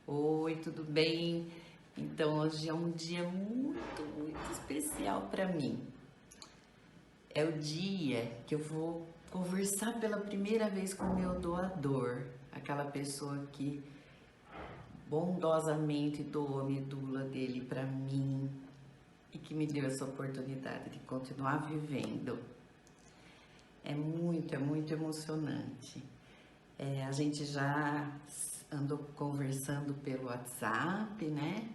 Oi, tudo bem? Então, hoje é um dia muito especial para mim. É o dia que eu vou conversar pela primeira vez com o meu doador, aquela pessoa que bondosamente doou a medula dele para mim e que me deu essa oportunidade de continuar vivendo. É muito emocionante. A gente já andou conversando pelo WhatsApp, né?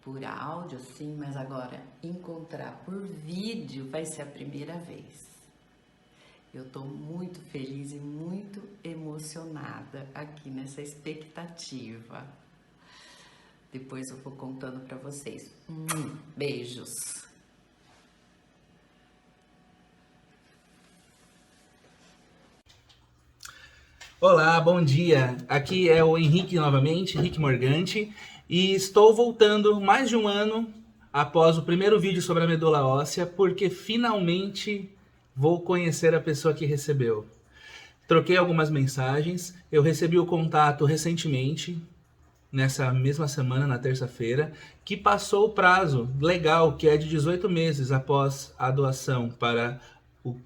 Por áudio, sim, mas agora encontrar por vídeo vai ser a primeira vez. Eu tô muito feliz e muito emocionada aqui nessa expectativa. Depois eu vou contando para vocês. Beijos. Olá, bom dia. Aqui é o Henrique novamente, Henrique Morganti, e estou voltando mais de um ano após o primeiro vídeo sobre a medula óssea, porque finalmente vou conhecer a pessoa que recebeu. Troquei algumas mensagens, eu recebi o contato recentemente, nessa mesma semana, na terça-feira, que passou o prazo legal, que é de 18 meses após a doação, para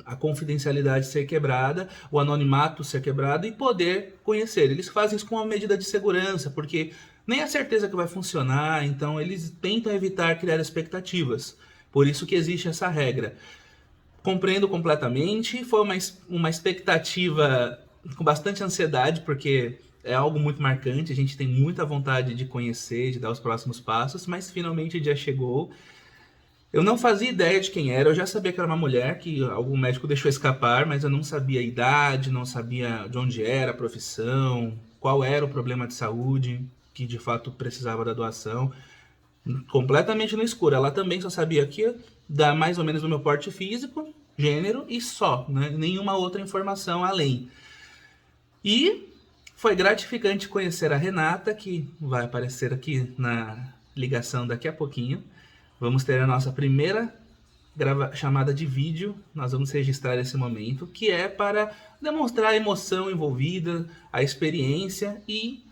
a confidencialidade ser quebrada, o anonimato ser quebrado e poder conhecer. Eles fazem isso com uma medida de segurança, porque nem é certeza que vai funcionar, então eles tentam evitar criar expectativas. Por isso que existe essa regra. Compreendo completamente, foi uma expectativa com bastante ansiedade, porque é algo muito marcante, a gente tem muita vontade de conhecer, de dar os próximos passos, mas finalmente o dia chegou. Eu não fazia ideia de quem era, eu já sabia que era uma mulher, que algum médico deixou escapar, mas eu não sabia a idade, não sabia de onde era, a profissão, qual era o problema de saúde, que de fato precisava da doação. Completamente no escuro. Ela também só sabia que dá mais ou menos do meu porte físico, gênero e só, né? Nenhuma outra informação além. E foi gratificante conhecer a Renata, que vai aparecer aqui na ligação daqui a pouquinho. Vamos ter a nossa primeira chamada de vídeo, nós vamos registrar esse momento, que é para demonstrar a emoção envolvida, a experiência e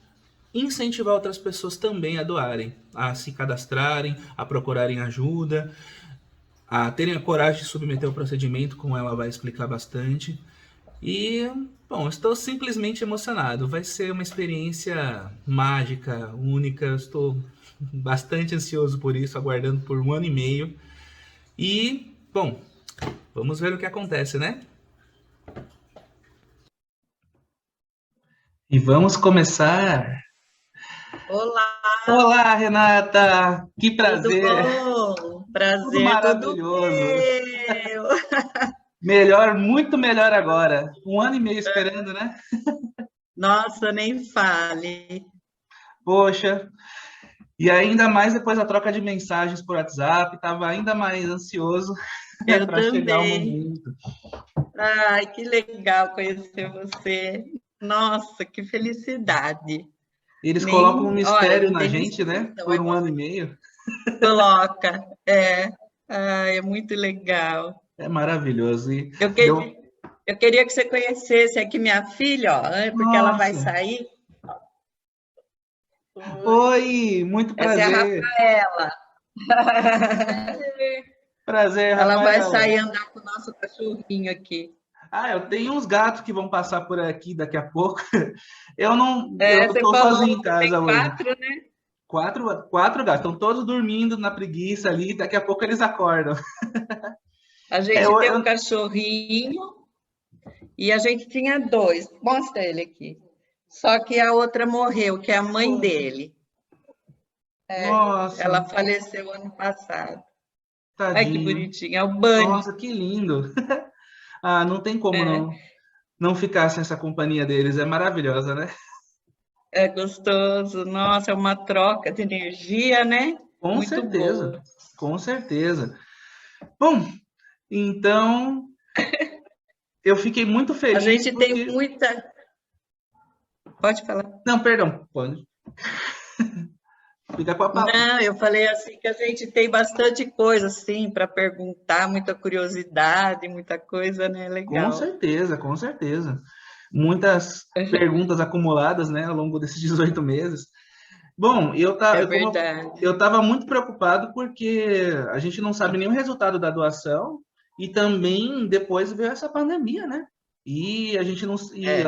incentivar outras pessoas também a doarem, a se cadastrarem, a procurarem ajuda, a terem a coragem de submeter o procedimento, como ela vai explicar bastante. E, bom, estou simplesmente emocionado. Vai ser uma experiência mágica, única. Estou bastante ansioso por isso, aguardando por um ano e meio. E, bom, vamos ver o que acontece, né? E vamos começar. Olá, Olá, Renata! Que tudo prazer! bom? Tudo Prazer, tudo maravilhoso! meu. Melhor, muito melhor agora. Um ano e meio esperando, né? Nossa, nem fale. Poxa, e ainda mais depois da troca de mensagens por WhatsApp, estava ainda mais ansioso Eu para chegar o também. momento. Ai, que legal conhecer você. Nossa, que felicidade. Eles colocam um Olha, mistério não na tem nem gente, né? expressão. Por um ano e meio. Coloca, é. Ai, é muito legal. É maravilhoso. E Eu, deu. que, eu queria que você conhecesse aqui minha filha, ó, porque ela vai Nossa! sair. Oi. Oi, muito Essa é a prazer. Rafaela. Prazer, Ela vai Rafaela. sair andar com o nosso cachorrinho aqui. Ah, eu tenho uns gatos que vão passar por aqui daqui a pouco. Eu não, eu É, você tô falou sozinho em que tem casa hoje. 4, né? Quatro gatos, estão todos dormindo na preguiça ali, daqui a pouco eles acordam. A É, gente tem um cachorrinho e a gente tinha 2. Mostra ele aqui. Só que a outra morreu, que é a mãe dele. nossa, Ela faleceu ano passado. Ai, que tadinho. bonitinho. É o Bunny. Nossa, que lindo. Ah, não tem como É, não ficar sem essa companhia deles, é maravilhosa, né? é gostoso. Nossa, é uma troca de energia, né? Com Muito certeza, boa. com certeza. Bom, então eu fiquei muito A feliz gente tem porque. muita. Pode falar. Não, perdão, pode. Fica com a palavra. Não, eu falei assim que a gente tem bastante coisa assim para perguntar, muita curiosidade, muita coisa, né? Com Legal. certeza, com certeza. Muitas perguntas acumuladas, né, ao longo desses 18 meses. Bom, É verdade. eu estava muito preocupado porque a gente não sabe nem o resultado da doação e também depois veio essa pandemia, né? E a gente não e É.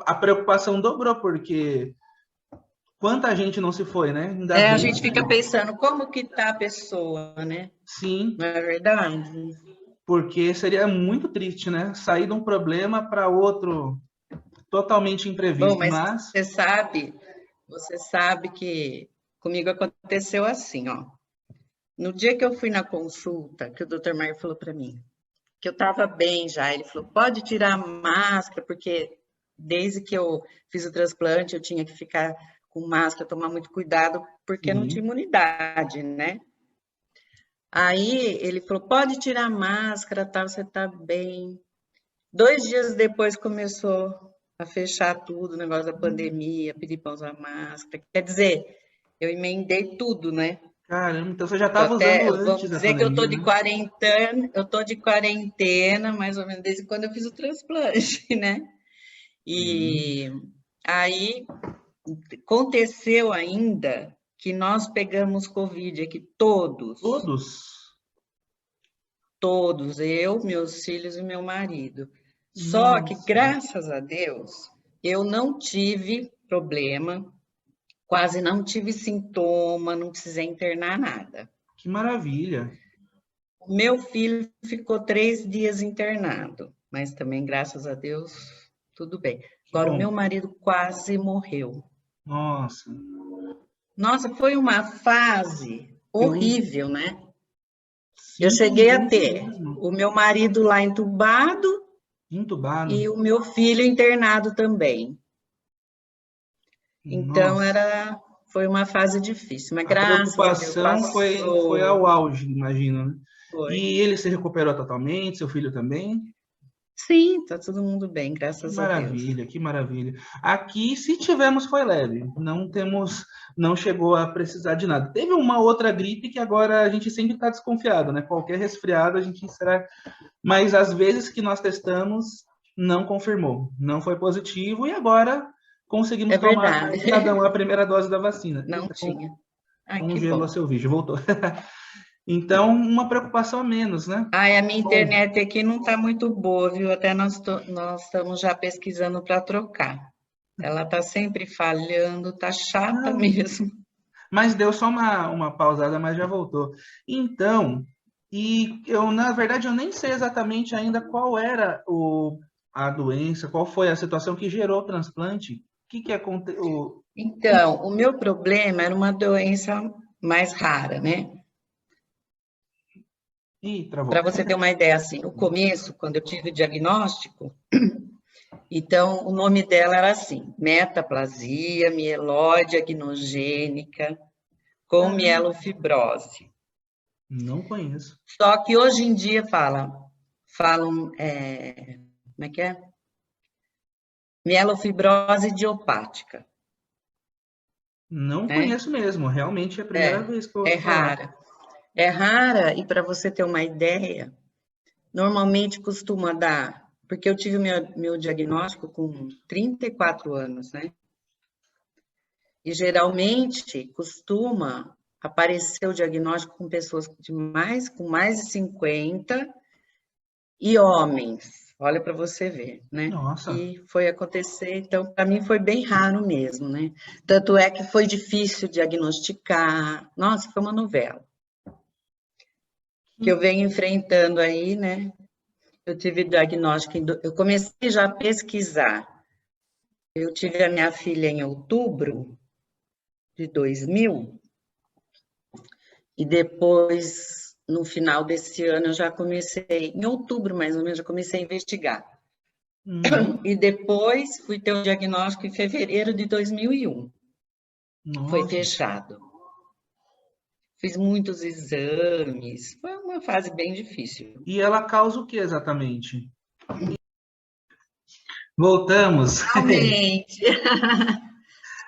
a preocupação dobrou porque quanta gente não se foi, né? Ainda É, a bem gente fica que pensando como que tá a pessoa, né? sim, Não é verdade? porque seria muito triste, né? Sair de um problema para outro totalmente Bom, imprevisto, mas mas você sabe que comigo aconteceu assim, ó. No dia que eu fui na consulta, que o doutor Mário falou para mim, que eu estava bem já, ele falou, pode tirar a máscara, porque desde que eu fiz o transplante, eu tinha que ficar com máscara, tomar muito cuidado, porque não tinha sim. imunidade, né? Aí ele falou, pode tirar a máscara, tá, você tá bem. 2 dias depois começou a fechar tudo, o negócio da pandemia, pedir para usar máscara. Quer dizer, eu emendei tudo, né? Caramba, então você já Tô estava até, usando vamos antes da dizer que eu tô pandemia, de né? quarentena, mais ou menos desde quando eu fiz o transplante, né? Sim. E aí aconteceu ainda que nós pegamos Covid aqui Todos? todos, eu, meus filhos e meu marido. Só que, Nossa, graças a Deus, eu não tive problema, quase não tive sintoma, não precisei internar nada. que maravilha. O meu filho ficou 3 dias internado, mas também, graças a Deus, tudo bem. Que Agora, o bom. meu marido quase morreu. Nossa, Nossa, foi uma fase eu horrível, né? Eu sinto cheguei a muito ter mesmo. o meu marido lá entubado Entubado. e o meu filho internado também. Então, Nossa. foi uma fase difícil, mas A graças a Deus preocupação foi ao passou. auge, imagino, né? Foi. E ele se recuperou totalmente, seu filho também? Sim, tá todo mundo bem, Que graças a Deus. maravilha, que maravilha. Aqui, se tivemos, foi leve. Não chegou a precisar de nada. Teve uma outra gripe que agora a gente sempre está desconfiado, né? Qualquer resfriado a gente será. Mas às vezes que nós testamos, não confirmou, não foi positivo e agora conseguimos É tomar verdade, cada um a primeira dose da vacina. não Eita, tinha. Ai, que congelou bom. seu vídeo, voltou. Então, uma preocupação a menos, né? Ai, a minha Bom, internet aqui não está muito boa, viu? Até nós estamos já pesquisando para trocar. Ela está sempre falhando, tá chata não, mesmo. mas deu só uma pausada, mas já voltou. Então, e eu, na verdade, eu nem sei exatamente ainda qual era a doença, qual foi a situação que gerou o transplante. O que aconteceu? Então, o meu problema era uma doença mais rara, né? Ih, travou. Para você ter uma ideia, assim, no começo, quando eu tive o diagnóstico, então o nome dela era assim: metaplasia mieloide agnogênica com Caramba, mielofibrose. não conheço. Só que hoje em dia falam, como é que é? Mielofibrose idiopática, Não né? conheço mesmo, realmente é a primeira É, vez que eu é ouço falar. rara. É rara, e para você ter uma ideia, normalmente costuma dar, porque eu tive meu diagnóstico com 34 anos, né? E geralmente costuma aparecer o diagnóstico com pessoas com mais de 50 e homens. Olha para você ver, né? Nossa, E foi acontecer, então para mim foi bem raro mesmo, né? Tanto é que foi difícil diagnosticar. Nossa, foi uma novela que eu venho enfrentando aí, né? Eu tive diagnóstico, eu comecei já a pesquisar. Eu tive a minha filha em outubro de 2000 e depois, no final desse ano, eu já comecei, em outubro mais ou menos, já comecei a investigar. uhum, E depois fui ter o diagnóstico em fevereiro de 2001. Foi nossa. fechado. Fiz muitos exames, foi uma fase bem difícil. E ela causa o que exatamente? Voltamos. Realmente,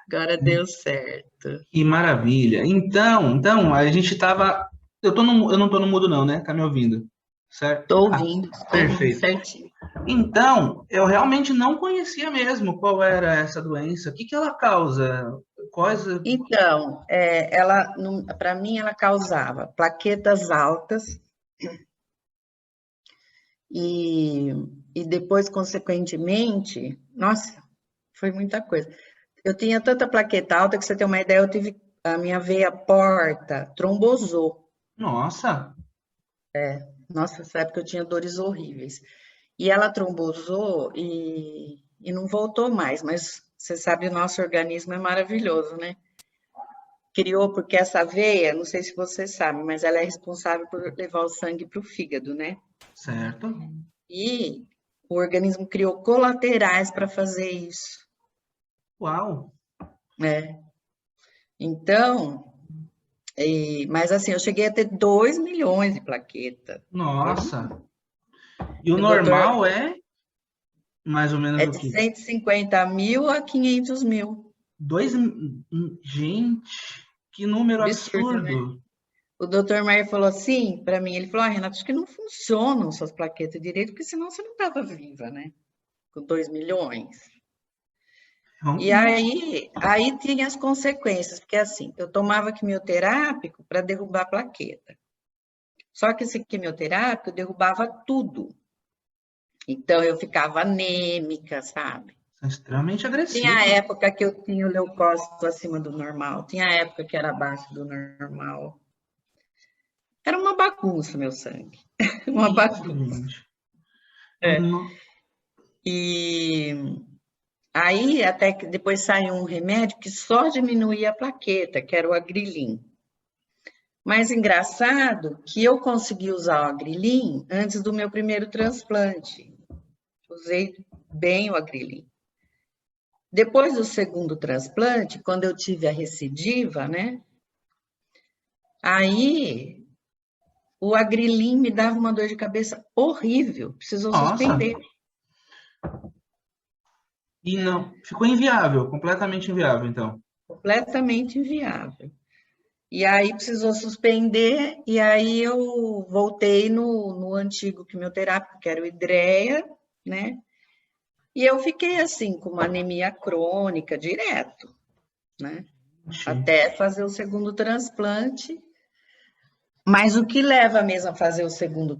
agora deu certo. Que maravilha. Então, a gente estava. Eu não estou no mudo, não, né? Tá me ouvindo? Certo? Ah, Estou ouvindo perfeito. certinho. Então, eu realmente não conhecia mesmo qual era essa doença. O que ela causa? Quais? Então, ela, para mim, ela causava plaquetas altas e depois, consequentemente, nossa, foi muita coisa. Eu tinha tanta plaqueta alta que, você tem uma ideia, eu tive a minha veia porta, trombosou. Nossa, Nossa, nessa época eu tinha dores horríveis. E ela trombosou e não voltou mais, mas você sabe, o nosso organismo é maravilhoso, né? Criou, porque essa veia, não sei se você sabe, mas ela é responsável por levar o sangue para o fígado, né? certo. E o organismo criou colaterais para fazer isso, Uau, né? Então, mas assim, eu cheguei a ter 2 milhões de plaquetas. nossa. E o O doutor normal é mais ou menos é o de quê? 150 mil a 500 mil. Dois... Gente, que número Absurdo, né? absurdo. O doutor Maier falou assim para mim, ele falou, Renato, acho que não funcionam suas plaquetas direito, porque senão você não estava viva, né? Com 2 milhões. E Realmente. aí tinha as consequências, porque assim, eu tomava quimioterápico para derrubar a plaqueta. Só que esse quimioterápico derrubava tudo. Então eu ficava anêmica, sabe? São extremamente Tinha agressivos. época que eu tinha o leucócito acima do normal, tinha época que era abaixo do normal. Era uma bagunça meu sangue, uma Que isso, bagunça. gente? É. No- E aí até que depois saiu um remédio que só diminuía a plaqueta, que era o Agrilin. Mas engraçado que eu consegui usar o Agrilin antes do meu primeiro transplante. Usei bem o Agrilin. Depois do segundo transplante, quando eu tive a recidiva, né? Aí o Agrilin me dava uma dor de cabeça horrível, precisou Nossa. suspender. E não, ficou inviável, completamente inviável, então. Completamente inviável. E aí precisou suspender, e aí eu voltei no antigo quimioterápico, que era o Idreia, né? E eu fiquei assim, com uma anemia crônica direto, né? Ixi. Até fazer o segundo transplante. Mas o que leva mesmo a fazer o segundo,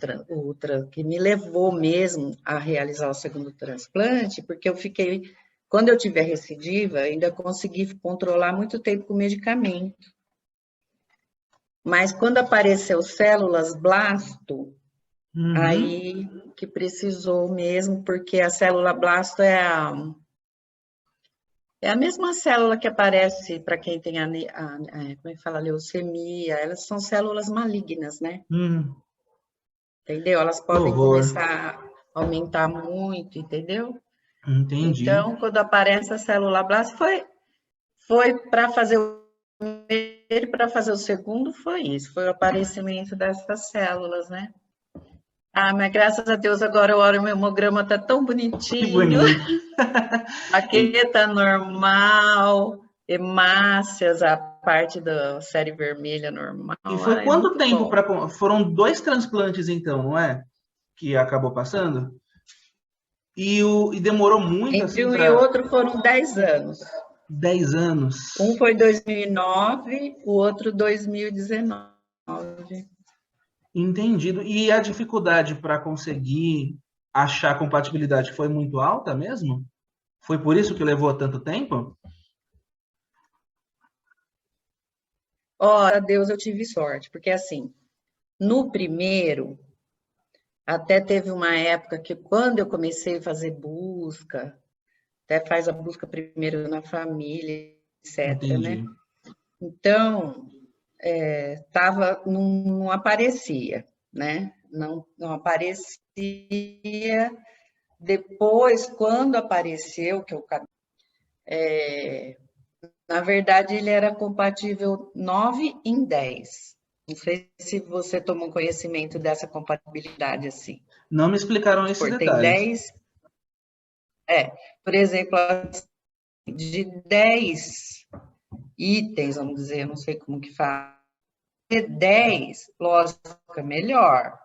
que me levou mesmo a realizar o segundo transplante, porque eu fiquei, quando eu tive a recidiva, ainda consegui controlar muito tempo com medicamento. Mas quando apareceu células blasto, Uhum. aí que precisou mesmo, porque a célula blasto é a mesma célula que aparece para quem tem como é que fala, leucemia, elas são células malignas, né? Hum, Entendeu? Elas que podem horror. começar a aumentar muito, entendeu? Entendi. Então, quando aparece a célula blast, foi para fazer o primeiro e para fazer o segundo, foi isso, foi o aparecimento dessas células, né? Ah, mas graças a Deus agora o hemograma tá tão Que bonitinho, bonito. E, plaqueta normal, hemácias, a parte da série vermelha normal, e foi é quanto muito tempo bom. para. Foram dois transplantes, então, não é? Que acabou passando? E demorou muito, Entre assim, um e para outro foram 10 anos. 10 anos. Um foi 2009, o outro 2019. Entendido. E a dificuldade para conseguir achar compatibilidade foi muito alta mesmo? Foi por isso que levou tanto tempo? Ora, Deus, eu tive sorte, porque assim, no primeiro, até teve uma época que quando eu comecei a fazer busca, até faz a busca primeiro na família, etc, né? Entendi. Então, tava, não aparecia, né? Não aparecia. Depois, quando apareceu, que eu, na verdade, ele era compatível 9 em 10. Não sei se você tomou conhecimento dessa compatibilidade assim. Não me explicaram esses Tem detalhes. 10, por exemplo, de 10 itens, vamos dizer, não sei como que fala, 10, lógico, é melhor.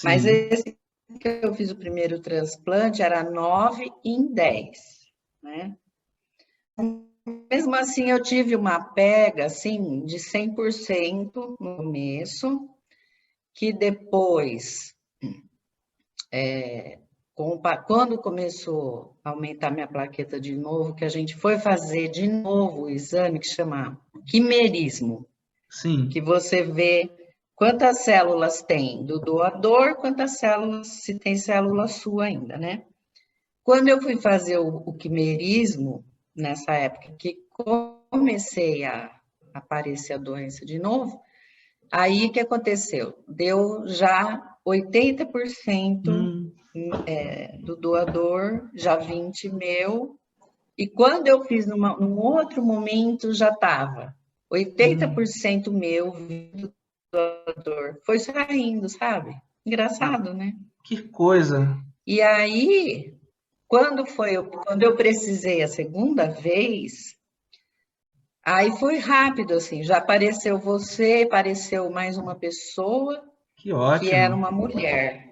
Mas Sim. esse que eu fiz o primeiro transplante era 9 em 10, né? mesmo assim eu tive uma pega, assim, de 100% no começo, que depois, quando começou a aumentar minha plaqueta de novo, que a gente foi fazer de novo o exame que chama quimerismo, Sim. que você vê quantas células tem do doador, quantas células, se tem célula sua ainda, né? Quando eu fui fazer o quimerismo, nessa época que comecei a aparecer a doença de novo, aí o que aconteceu? Deu já 80% Hum, do doador, já 20% meu, e quando eu fiz num outro momento, já estava hum. 80% meu, 20% do doador. Foi saindo, sabe? Engraçado, né? Que coisa. E aí, quando eu precisei a segunda vez, aí foi rápido, assim, já apareceu você, apareceu mais uma pessoa, Que que era ótimo. uma mulher.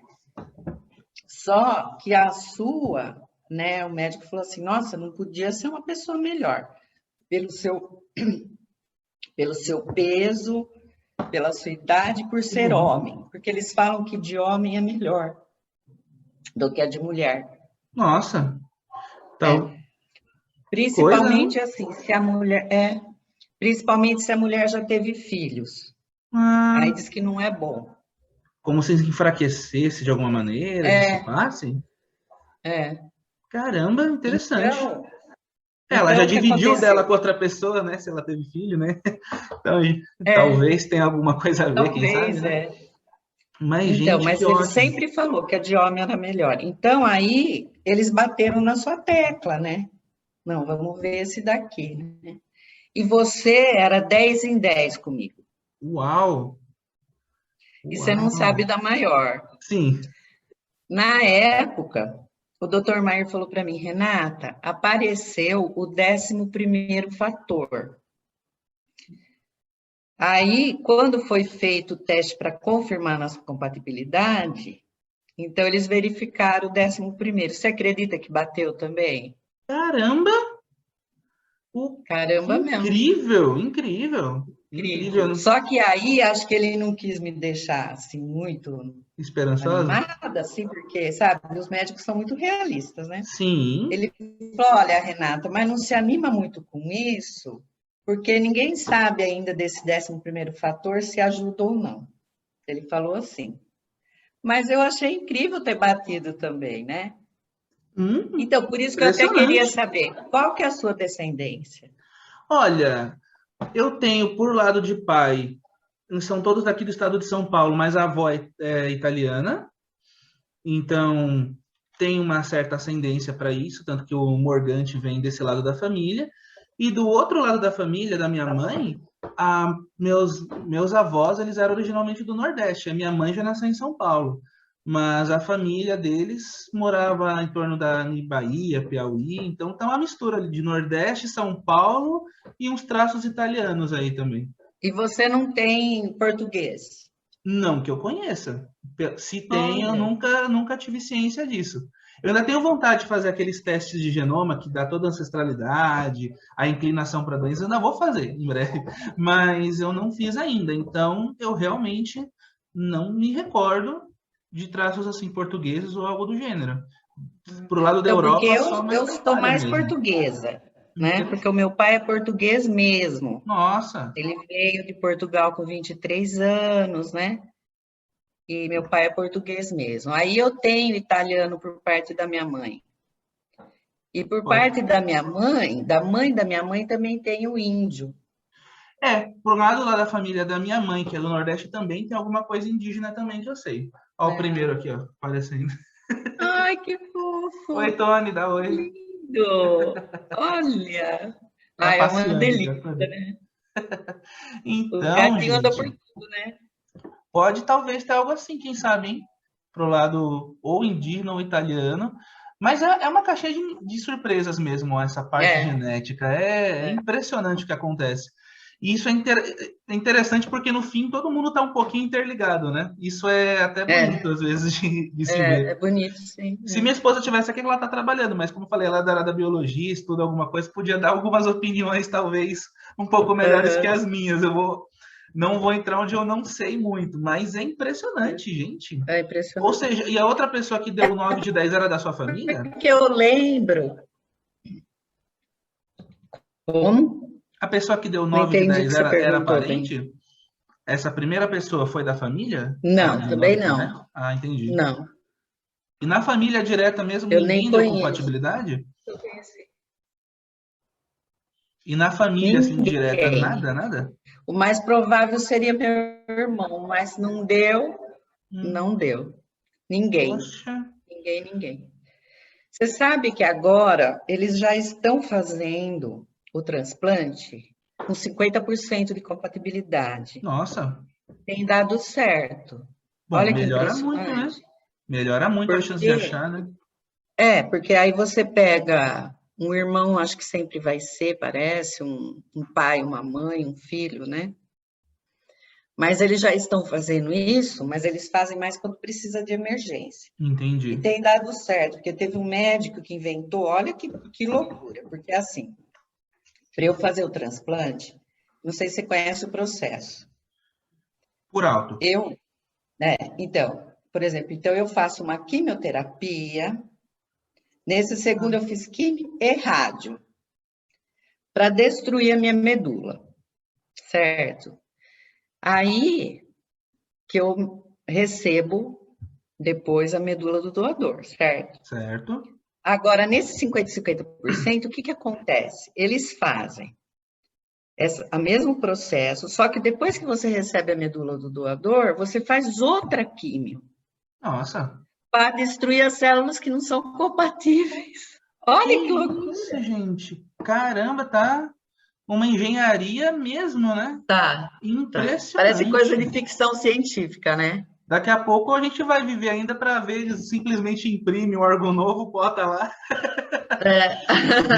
Só que a sua, né, o médico falou assim, nossa, não podia ser uma pessoa melhor, pelo seu, pelo seu peso, pela sua idade, por Que ser bom. homem, porque eles falam que de homem é melhor do que a de mulher. Nossa, É, então, que coisa, principalmente hein? assim, principalmente se a mulher já teve filhos. Aí Ah, diz que não é bom. como se enfraquecesse de alguma maneira, É, dissipasse? é. Caramba, interessante. Então, Ela já o que dividiu dela aconteceu? com outra pessoa, né? Se ela teve filho, né? Então, É, talvez tenha alguma coisa a ver, quem sabe, talvez, né? é. Mas, Então, gente, que mas ele ótimo. sempre falou que a de homem era melhor. Então, aí, eles bateram na sua tecla, né? Não, vamos ver esse daqui, né? E você era 10 em 10 comigo. Uau! E você não sabe Uau! da maior. Sim. Na época, o doutor Maier falou para mim, Renata, apareceu o 11º fator. Aí, quando foi feito o teste para confirmar nossa compatibilidade, então eles verificaram o 11º. Você acredita que bateu também? Caramba! Que Caramba mesmo, incrível! Incrível! incrível. Incrível. Só que aí, acho que ele não quis me deixar, assim, muito Esperançosa? animada, assim, porque, sabe, os médicos são muito realistas, né? Sim. Ele falou, olha, Renata, mas não se anima muito com isso, porque ninguém sabe ainda desse 11º fator se ajuda ou não. Ele falou assim. Mas eu achei incrível ter batido também, né? Então, por isso que eu até queria Impressionante. saber, qual que é a sua descendência? Olha, eu tenho por lado de pai, são todos daqui do estado de São Paulo, mas a avó é italiana, então tem uma certa ascendência para isso, tanto que o Morgante vem desse lado da família. E do outro lado da família, da minha mãe, meus avós, eles eram originalmente do Nordeste. A minha mãe já nasceu em São Paulo, mas a família deles morava em torno da Bahia, Piauí, então tá uma mistura de Nordeste, São Paulo e uns traços italianos aí também. E você não tem português? Não que eu conheça. Se tem, eu Olha, nunca tive ciência disso. Eu ainda tenho vontade de fazer aqueles testes de genoma que dá toda a ancestralidade, a inclinação para doença. Eu ainda vou fazer em breve, mas eu não fiz ainda. Então, eu realmente não me recordo de traços assim portugueses ou algo do gênero. Pro lado da então, porque Europa, só mais eu da sou Itália mais mesmo. portuguesa, né? Inter- Porque o meu pai é português mesmo. Nossa, Ele veio de Portugal com 23 anos, né? E meu pai é português mesmo. Aí eu tenho italiano por parte da minha mãe. E por pode. parte da mãe da minha mãe também tem o índio. Pro lado lá da família da minha mãe, que é do Nordeste, também tem alguma coisa indígena também que eu sei. Ó, o primeiro aqui, ó, aparecendo. Ai, que Oi, fofo! Tony, dá Que oi. lindo! Olha! Tá Ai, é uma passeando aqui, ó. delícia, né? Os Então, gatinhos andam gente, por tudo, né? pode talvez ter algo assim, quem sabe, hein? Pro lado ou indígena ou italiano. Mas é uma caixinha de surpresas mesmo, essa parte É, genética. É é. impressionante o que acontece. E isso é interessante porque, no fim, todo mundo está um pouquinho interligado, né? Isso é até bonito, às vezes, de se é ver. bonito, sim. Se minha esposa tivesse aqui, ela está trabalhando, mas como eu falei, ela é da área da biologia, estuda alguma coisa, podia dar algumas opiniões, talvez, um pouco melhores que as minhas. Não vou entrar onde eu não sei muito, mas é impressionante, gente. É Ou impressionante. seja, e a outra pessoa que deu 9 de 10 era da sua família? Porque eu lembro. Como? A pessoa que deu Não 9 de entendi o 10 que você era perguntou, bem. parente? Essa primeira pessoa foi da família? A Não, de também 9 de não. 10? Ah, entendi. Não, E na família direta mesmo, eu nem ninguém deu conheço. compatibilidade? Eu conheci. E na família, assim, direta, Ninguém. nada, nada? O mais provável seria meu irmão, mas não deu, não Hum, deu. Ninguém. poxa, Ninguém. Você sabe que agora eles já estão fazendo o transplante com 50% de compatibilidade. nossa. Tem dado certo. Bom, Olha que melhora muito, né? impressionante. Melhora muito a chance de Porque achar, né? porque aí você pega um irmão, acho que sempre vai ser, parece, um pai, uma mãe, um filho, né? Mas eles já estão fazendo isso, mas eles fazem mais quando precisa de emergência. E Entendi. tem dado certo, porque teve um médico que inventou, olha que loucura, porque assim, para eu fazer o transplante, não sei se você conhece o processo. Por alto. Eu, então, por exemplo, então eu faço uma quimioterapia, nesse segundo eu fiz quimio e rádio, para destruir a minha medula, certo? Aí que eu recebo depois a medula do doador, certo? Certo? Agora, nesse 50% o que acontece? Eles fazem o mesmo processo, só que depois que você recebe a medula do doador, você faz outra químio Nossa. para destruir as células que não são compatíveis. Que Olha que isso, loucura! gente? Caramba, tá uma engenharia mesmo, né? Tá, tá. Parece coisa de Impressionante. ficção científica, né? Daqui a pouco a gente vai viver ainda para ver eles simplesmente imprime um órgão novo, bota lá. É,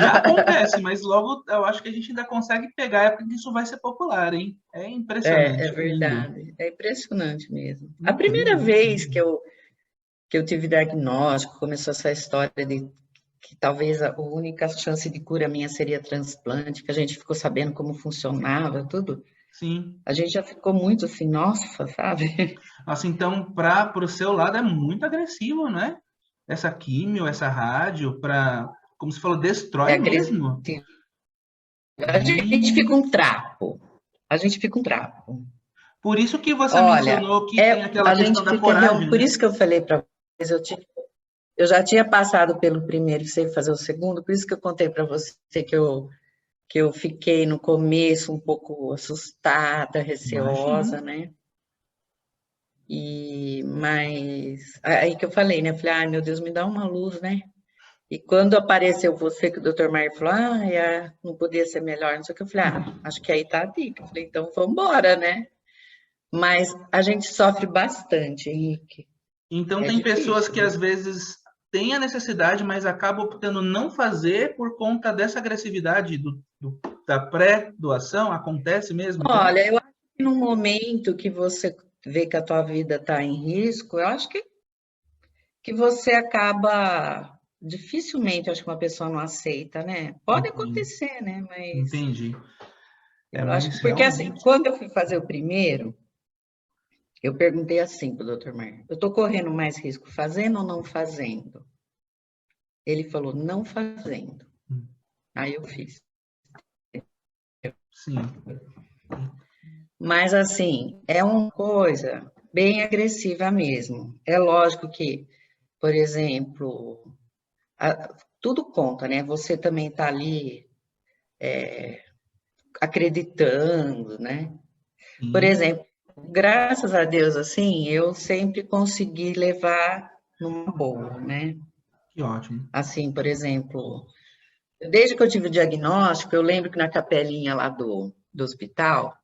Já acontece, mas logo eu acho que a gente ainda consegue pegar, é porque isso vai ser popular, hein? É é impressionante, lindo. verdade. É impressionante mesmo. A primeira Incrível, vez incrível. que eu tive diagnóstico, começou essa história de que talvez a única chance de cura minha seria transplante, que a gente ficou sabendo como funcionava, tudo. Sim. A gente já ficou muito assim, nossa, sabe? Nossa, então, para o seu lado é muito agressivo, né? Essa químio, essa rádio, como você falou, É destrói mesmo. agressivo. A gente fica Gente. um trapo. A gente fica um trapo. Por isso que você Olha, mencionou que tem aquela a questão gente da fica coragem, por né? isso que eu falei para vocês, eu já tinha passado pelo primeiro e sei fazer o segundo, por isso que eu contei para você que eu fiquei no começo um pouco assustada, Imagino. receosa, né? Mas aí que eu falei, né? Eu falei, ai meu Deus, me dá uma luz, né? E quando apareceu você, que o Dr. Mário falou, não podia ser melhor, não sei o que, eu falei, acho que aí tá a dica. Eu falei, então vamos embora, né? Mas a gente sofre bastante, Henrique. Então, É tem pessoas difícil, que às viu? vezes têm a necessidade, mas acabam optando não fazer por conta dessa agressividade da pré-doação. Acontece mesmo, então? Olha, eu acho que no momento que você vê que a tua vida está em risco, eu acho que você acaba dificilmente, acho que uma pessoa não aceita, né? Pode Entendi. acontecer, né? Mas Entendi. É, eu acho que mas porque assim, realmente. quando eu fui fazer o primeiro, eu perguntei assim para o Dr. Mar, eu estou correndo mais risco fazendo ou não fazendo? Ele falou, não fazendo. Aí eu fiz. Sim. Mas assim, é uma coisa bem agressiva mesmo. É lógico que, por exemplo, tudo conta, né? Você também está ali acreditando, né? Por Sim. exemplo, graças a Deus, assim, eu sempre consegui levar numa boa, né? Que ótimo. Assim, por exemplo, desde que eu tive o diagnóstico, eu lembro que na capelinha lá do hospital,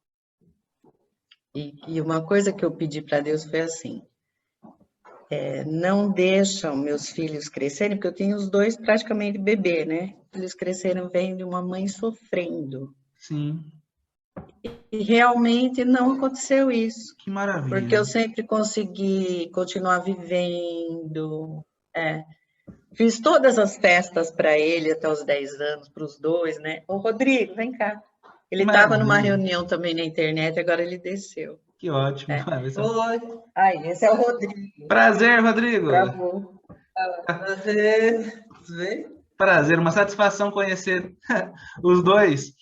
e uma coisa que eu pedi para Deus foi assim, não deixam meus filhos crescerem, porque eu tenho os dois praticamente bebê, né? Eles cresceram vendo uma mãe sofrendo. Sim. E realmente não aconteceu isso, Que maravilha. porque eu sempre consegui continuar vivendo. Fiz todas as festas para ele até os 10 anos, para os dois, né? Ô, Rodrigo, vem cá. Ele estava numa reunião também na internet, agora ele desceu. Que ótimo. Oi. Ai, esse é o Rodrigo. Prazer, Rodrigo. Travou. Prazer. Prazer, uma satisfação conhecer os dois.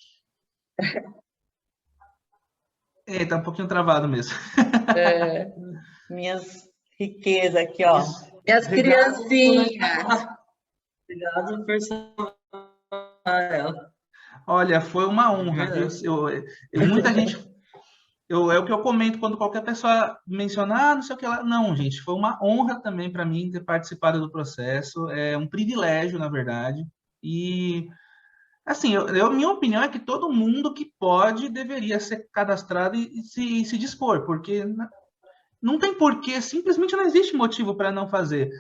Tá um pouquinho travado mesmo. Minhas riquezas aqui, ó. Minhas criancinhas. Obrigado por ela. Olha, foi uma honra, viu? Muita gente... é o que eu comento quando qualquer pessoa mencionar, não sei o que lá. Não, gente, foi uma honra também para mim ter participado do processo. É um privilégio, na verdade. E, assim, minha opinião é que todo mundo que pode deveria ser cadastrado e se dispor, porque não tem porquê, simplesmente não existe motivo para não fazer.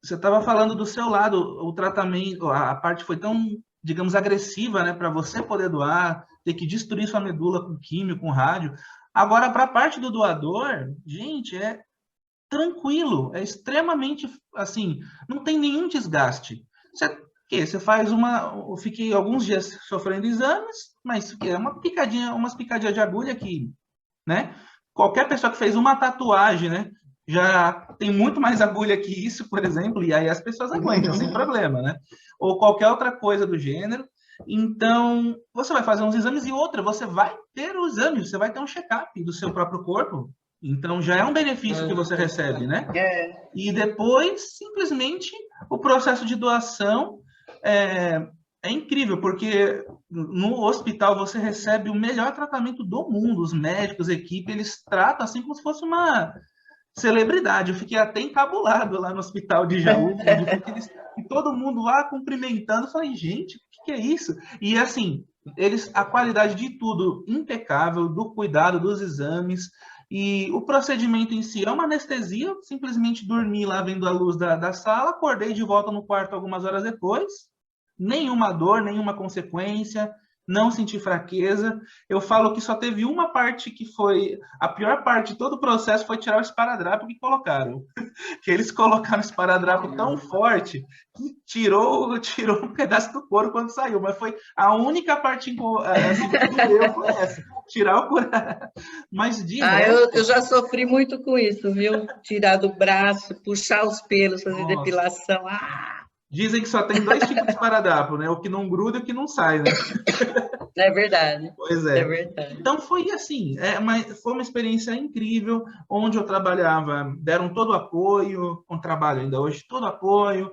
Você estava falando do seu lado, o tratamento, a parte foi tão, digamos, agressiva, né, para você poder doar, ter que destruir sua medula com químio, com rádio. Agora, para a parte do doador, gente, é tranquilo, é extremamente, assim, não tem nenhum desgaste. Você faz eu fiquei alguns dias sofrendo exames, mas é umas picadinhas de agulha que, né, qualquer pessoa que fez uma tatuagem, né, já tem muito mais agulha que isso, por exemplo, e aí as pessoas aguentam sem problema, né? Ou qualquer outra coisa do gênero. Então, você vai fazer uns exames e outra, você vai ter o exame, você vai ter um check-up do seu próprio corpo. Então, já é um benefício que você recebe, né? E depois, simplesmente, o processo de doação é incrível, porque no hospital você recebe o melhor tratamento do mundo. Os médicos, a equipe, eles tratam assim como se fosse uma celebridade. Eu fiquei até encabulado lá no hospital de Jaú, e todo mundo lá cumprimentando. Eu falei, gente, o que é isso? E assim, a qualidade de tudo impecável, do cuidado dos exames, e o procedimento em si é uma anestesia. Simplesmente dormi lá vendo a luz da sala, acordei de volta no quarto algumas horas depois, nenhuma dor, nenhuma consequência, não senti fraqueza. Eu falo que só teve uma parte que foi a pior parte de todo o processo, foi tirar o esparadrapo que colocaram. Que eles colocaram o esparadrapo tão forte que tirou um pedaço do couro quando saiu. Mas foi a única parte assim, que doeu foi essa. Tirar o couro. Mas de resto... eu já sofri muito com isso, viu? Tirar do braço, puxar os pelos, fazer depilação. Dizem que só tem 2 tipos de esparadrapo, né? O que não gruda e o que não sai, né? É verdade. Pois é. É verdade. Então foi assim, foi uma experiência incrível, onde eu trabalhava, deram todo o apoio, com trabalho ainda hoje, todo o apoio,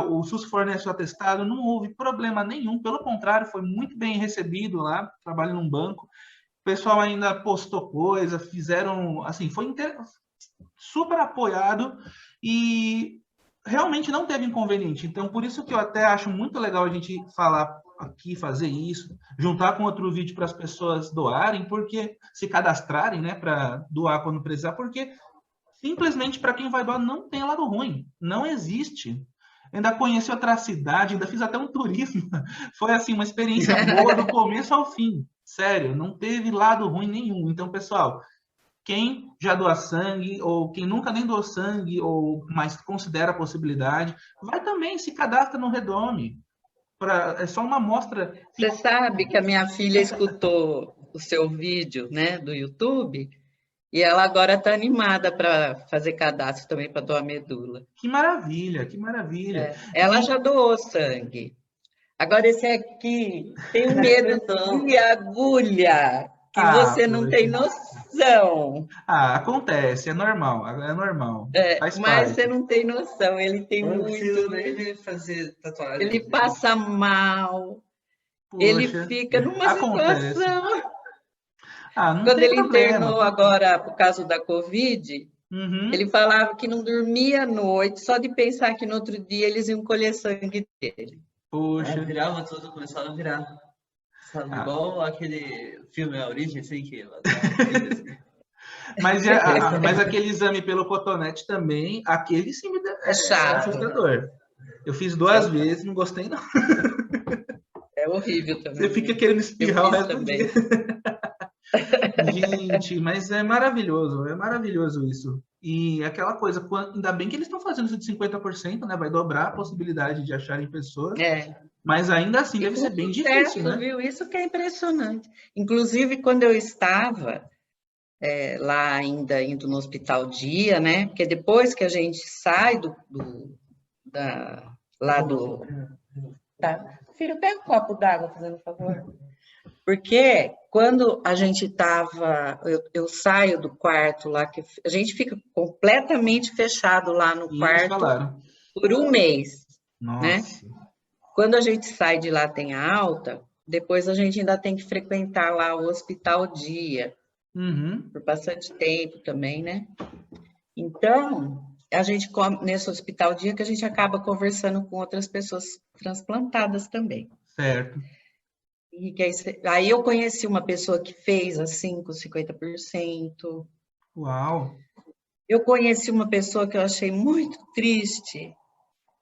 o SUS fornece o atestado, não houve problema nenhum, pelo contrário, foi muito bem recebido lá, trabalho num banco, o pessoal ainda postou coisa, fizeram, assim, foi super apoiado e realmente não teve inconveniente. Então, por isso que eu até acho muito legal a gente falar aqui, fazer isso, juntar com outro vídeo para as pessoas doarem, porque se cadastrarem, né, para doar quando precisar, porque simplesmente para quem vai doar não tem lado ruim, não existe. Ainda conheci outra cidade, ainda fiz até um turismo. Foi assim, uma experiência boa do começo ao fim. Sério, não teve lado ruim nenhum. Então, pessoal, quem já doa sangue, ou quem nunca nem doou sangue, mas considera a possibilidade, vai também, se cadastra no Redome. É só uma amostra. Você sabe que a minha filha escutou o seu vídeo, né, do YouTube, e ela agora está animada para fazer cadastro também para doar medula. Que maravilha, que maravilha. Ela já doou sangue. Agora esse aqui tem um medo de agulha, que você não tem noção. Acontece, é normal, mas parte. Você não tem noção, ele tem muito... dele fazer tatuagem. Ele passa mal, poxa, ele fica numa situação... Quando ele internou agora por causa da Covid, ele falava que não dormia à noite, só de pensar que no outro dia eles iam colher sangue dele. Poxa. Virava tudo, começava a virar. Sabe, igual aquele filme A Origem, assim, que... Mas aquele exame pelo cotonete também, aquele sim é chato. Assustador. Eu fiz 2 vezes, não gostei não. É horrível também. Você fica querendo espirrar o fiz resto do também. dia. Gente, mas é maravilhoso isso. E aquela coisa, ainda bem que eles estão fazendo isso de 50%, né? Vai dobrar a possibilidade de acharem pessoas, É. mas ainda assim E deve com ser bem difícil, sucesso, né? viu? Isso que é impressionante. Inclusive, quando eu estava lá ainda indo no hospital dia, né? Porque depois que a gente sai lá do... Tá. Filho, pega um copo d'água, fazendo favor. Porque quando a gente estava... Eu saio do quarto lá, que a gente fica completamente fechado lá no E eles quarto falaram, por um mês, né? nossa, Quando a gente sai de lá, tem a alta, depois a gente ainda tem que frequentar lá o hospital dia, uhum, por bastante tempo também, né? Então, a gente nesse hospital dia que a gente acaba conversando com outras pessoas transplantadas também. certo. E que aí eu conheci uma pessoa que fez assim, com 50%. Uau, Eu conheci uma pessoa que eu achei muito triste.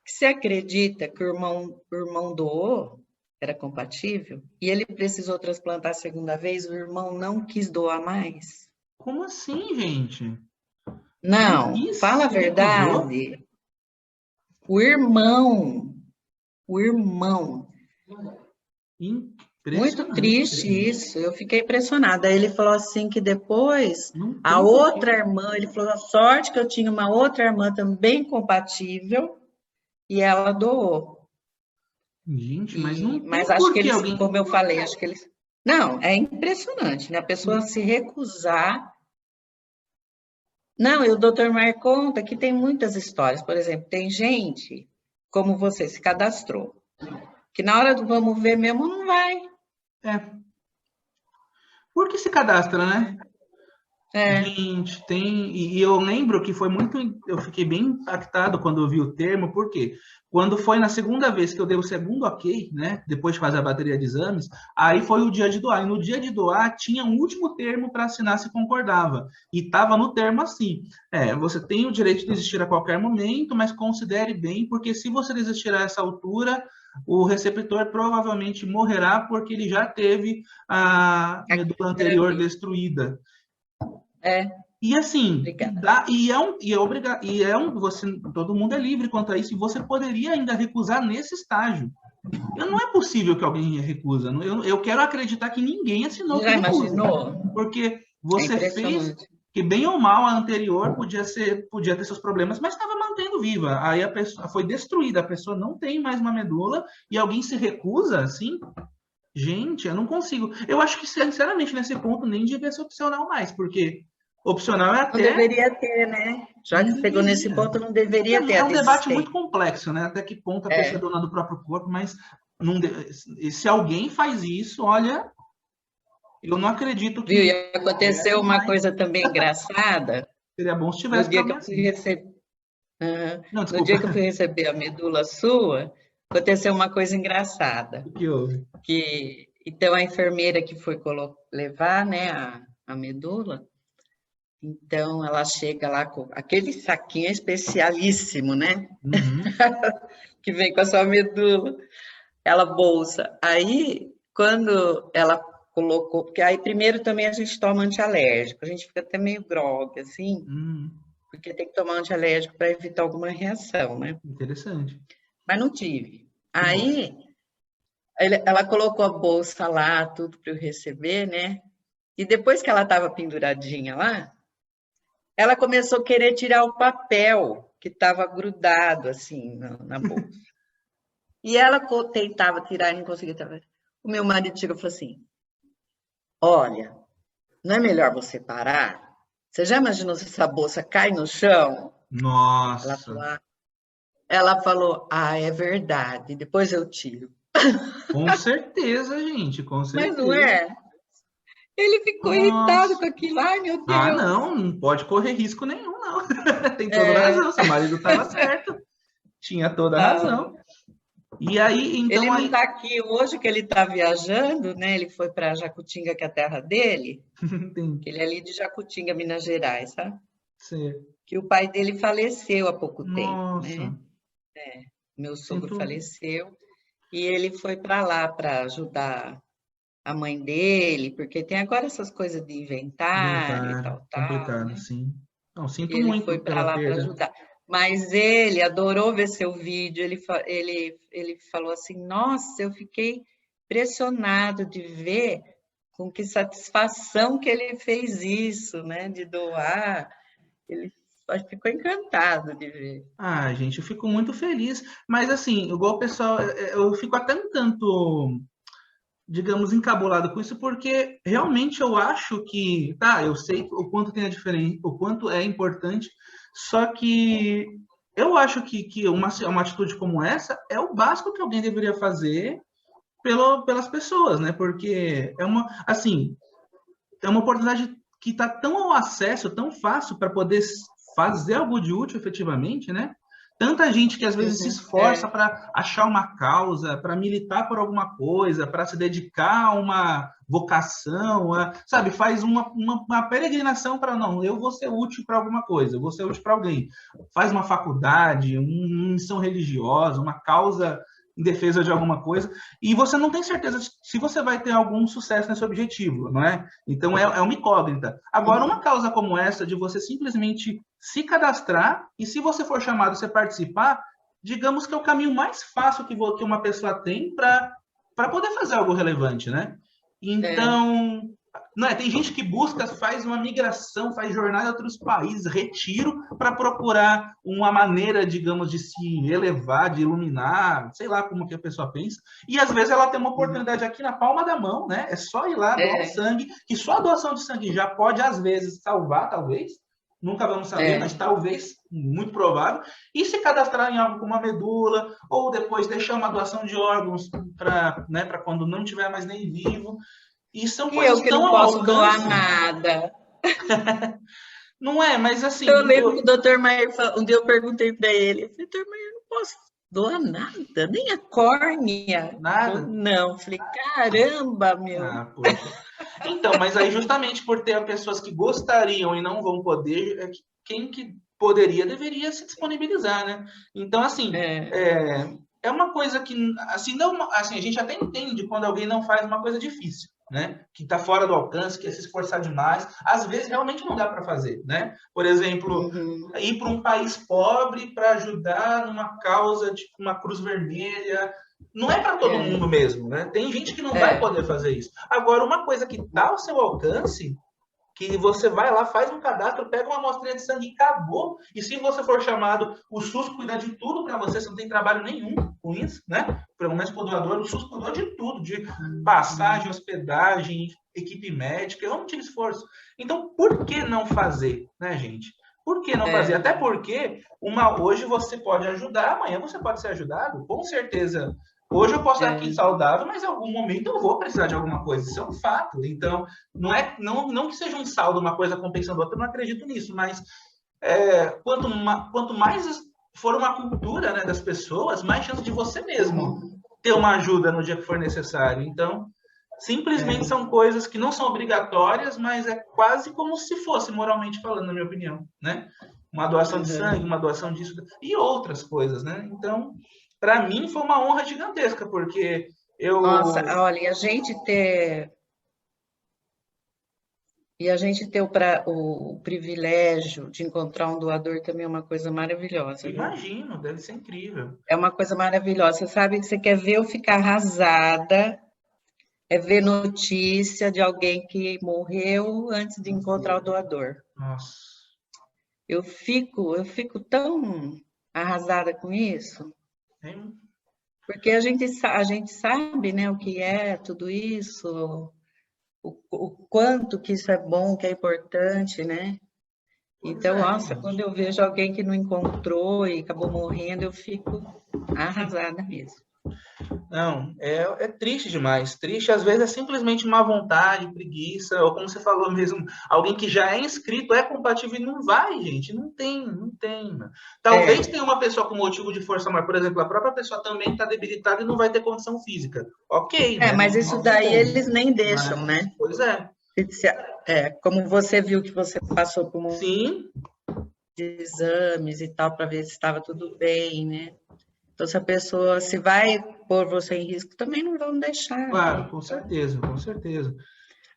Você acredita que o irmão doou, era compatível, e ele precisou transplantar a segunda vez, o irmão não quis doar mais? como assim, gente? Não Não, quis? fala a Se recusou? verdade. O irmão, muito triste Impressionante. isso, eu fiquei impressionada. Aí ele falou assim que depois, Não a tem outra porquê. irmã, ele falou, a sorte que eu tinha uma outra irmã também compatível, e ela doou. Gente, mas não Mas tem acho que porquê eles, alguém. como eu falei, acho que eles. Não, é impressionante, né? A pessoa se recusar. Não, e o doutor Mar conta que tem muitas histórias. Por exemplo, tem gente, como você, se cadastrou, que na hora do vamos ver mesmo não vai. É, por que se cadastra, né? É, Gente, tem. E eu lembro que foi muito. Eu fiquei bem impactado quando eu vi o termo, porque quando foi na segunda vez que eu dei o segundo ok, né? Depois de fazer a bateria de exames, aí foi o dia de doar. E no dia de doar tinha um último termo para assinar se concordava. E estava no termo assim: você tem o direito de desistir a qualquer momento, mas considere bem, porque se você desistir a essa altura, o receptor provavelmente morrerá porque ele já teve a a medula anterior quimioterapia. destruída. É, E assim, obrigada. você, todo mundo é livre quanto a isso, e você poderia ainda recusar nesse estágio. Não é possível que alguém recusa. Eu quero acreditar que ninguém assinou que Já recusa. imaginou? Porque É você fez impressionante. que bem ou mal a anterior podia ter seus problemas, mas estava mantendo viva. Aí a pessoa foi destruída, a pessoa não tem mais uma medula e alguém se recusa assim? Gente, eu não consigo. Eu acho que, sinceramente, nesse ponto nem devia ser opcional mais, porque opcional é Não até. deveria ter, né? Já Não que chegou nesse deveria. ponto, não Porque deveria ter é a um debate muito desistência. complexo, né? Até que ponto a pessoa é É. dona do próprio corpo, mas não se alguém faz isso, olha, eu não acredito Viu? que E aconteceu uma mas coisa também engraçada seria bom se no tivesse para dia que alguém eu fui assim. receber. Não, No desculpa. dia que eu fui receber a medula sua, aconteceu uma coisa engraçada. O que houve? Então, a enfermeira que foi levar, né, a medula, então ela chega lá com aquele saquinho especialíssimo, né, Uhum. que vem com a sua medula, ela bolsa. Aí, quando ela colocou, porque aí primeiro também a gente toma antialérgico, a gente fica até meio grogue, assim, porque tem que tomar antialérgico para evitar alguma reação, né? Interessante. Mas não tive. Que bom. Aí ela colocou a bolsa lá, tudo para eu receber, né? E depois que ela estava penduradinha lá, ela começou a querer tirar o papel que estava grudado assim na bolsa. E ela tentava tirar e não conseguia tirar. O meu marido chegou e falou assim: Olha, não é melhor você parar? Você já imaginou se essa bolsa cai no chão? Ela falou, Nossa, é verdade, depois eu tiro. com certeza, gente, com Mas não certeza. é? Ele ficou irritado Nossa. com aquilo. Ai, meu Ah, Deus. não, não pode correr risco nenhum, não. Tem toda É, razão, seu marido estava certo, tinha toda tá. razão. E aí, Ele então, não aí. está aqui hoje, que ele está viajando, né? Ele foi para Jacutinga, que é a terra dele, que Tem ele é ali de Jacutinga, Minas Gerais, sabe? que ser. Que o pai dele faleceu há pouco tempo, né? Nossa, Meu sogro sinto, faleceu. E ele foi para lá para ajudar a mãe dele, porque tem agora essas coisas de inventário e Inventário, tal, tal, complicado, né? sim. Não, E sinto ele foi muito para pela lá para perda. ajudar. Mas ele adorou ver seu vídeo. Ele falou assim: Nossa, eu fiquei impressionado de ver com que satisfação que ele fez isso, né? De doar. Ele ficou encantado de ver. Ah, gente, eu fico muito feliz, mas assim, igual o pessoal, eu fico até um tanto, digamos, encabulado com isso, porque realmente eu acho que, tá, eu sei o quanto tem a diferença, o quanto é importante, só que eu acho que uma atitude como essa é o básico que alguém deveria fazer pelas pessoas, né? Porque é uma, assim, é uma oportunidade que está tão ao acesso, tão fácil para poder fazer algo de útil efetivamente, né? Tanta gente que às vezes se Uhum, esforça para achar uma causa, para militar por alguma coisa, para se dedicar a uma vocação, sabe? Faz uma peregrinação para não, eu vou ser útil para alguma coisa, eu vou ser útil para alguém. Faz uma faculdade, uma missão religiosa, uma causa em defesa de alguma coisa, e você não tem certeza se você vai ter algum sucesso nesse objetivo, não é? Então é uma incógnita. Agora, uma uhum. causa como essa, de você simplesmente se cadastrar e se você for chamado, você participar, digamos que é o caminho mais fácil que uma pessoa tem para poder fazer algo relevante, né? É, Então, não é, tem gente que busca, faz uma migração, faz jornada em outros países, retiro, para procurar uma maneira, digamos, de se elevar, de iluminar, sei lá como que a pessoa pensa. E às vezes ela tem uma oportunidade aqui na palma da mão, né? É só ir lá doar o é, sangue, que só a doação de sangue já pode, às vezes, salvar, talvez. Nunca vamos saber, mas é. talvez, muito provável. E se cadastrar em algo como a medula, ou depois deixar uma doação de órgãos para, né, para quando não tiver mais nem vivo. E são E eu coisas que tão não ao posso doar alcance, nada. não é? Mas Eu assim, lembro que o doutor Maier, um dia eu perguntei para ele, eu falei, doutor Maier, eu não posso doar nada, nem a córnea. Ele falou, nada. não. Eu falei, caramba, meu. Ah, poxa. Então, mas aí justamente por ter pessoas que gostariam e não vão poder, quem que poderia deveria se disponibilizar, né? Então, assim, É, é uma coisa que, assim, não, assim, a gente até entende quando alguém não faz uma coisa difícil, né? Que está fora do alcance, quer se esforçar demais. Às vezes realmente não dá para fazer, né? Por exemplo, uhum, ir para um país pobre para ajudar numa causa, tipo uma Cruz Vermelha, não é para todo é, mundo mesmo, né? Tem gente que não vai é, poder fazer isso. Agora, uma coisa que está ao seu alcance, que você vai lá, faz um cadastro, pega uma amostrinha de sangue e acabou. E se você for chamado, o SUS cuida de tudo para você, você não tem trabalho nenhum com isso, né? Pelo menos para o doador, o SUS cuidou de tudo, de passagem, hospedagem, equipe médica, eu não tive esforço. Então, por que não fazer, né, gente? Por que não fazer? é, Até porque hoje você pode ajudar, amanhã você pode ser ajudado, com certeza. Hoje eu posso estar aqui é. saudável, mas em algum momento eu vou precisar de alguma coisa. Isso é um fato. Então, não que seja um saldo, uma coisa compensando a outra, eu não acredito nisso, mas quanto mais for uma cultura, né, das pessoas, mais chance de você mesmo Uhum, ter uma ajuda no dia que for necessário. Então, simplesmente é, são coisas que não são obrigatórias, mas é quase como se fosse, moralmente falando, na minha opinião, né? Uma doação de uhum. sangue, uma doação disso e outras coisas, né? Então, para mim foi uma honra gigantesca, porque Nossa, eu olha, e a gente ter o privilégio de encontrar um doador também é uma coisa maravilhosa, viu? imagino, deve ser incrível. É uma coisa maravilhosa. Você sabe que você quer ver eu ficar arrasada, é ver notícia de alguém que morreu antes de encontrar o doador. Nossa. Eu fico tão arrasada com isso, Hein? porque a gente sabe, né, o que é tudo isso, o quanto que isso é bom, que é importante, né? Pois Então, é, nossa, quando gente. eu vejo alguém que não encontrou e acabou morrendo, eu fico arrasada mesmo. Não, é triste demais. Triste, às vezes, é simplesmente má vontade, preguiça, ou como você falou mesmo, alguém que já é inscrito, é compatível e não vai, gente. Não tem. Mano. Talvez É, tenha uma pessoa com motivo de força maior, por exemplo, a própria pessoa também está debilitada e não vai ter condição física. Ok, né? mas isso daí Não, eles nem deixam, mas, né? pois é. Como você viu que você passou por um Sim, de exames e tal, para ver se estava tudo bem, né? Então, se a pessoa se vai pôr você em risco, também não vão deixar. Claro, com certeza, com certeza.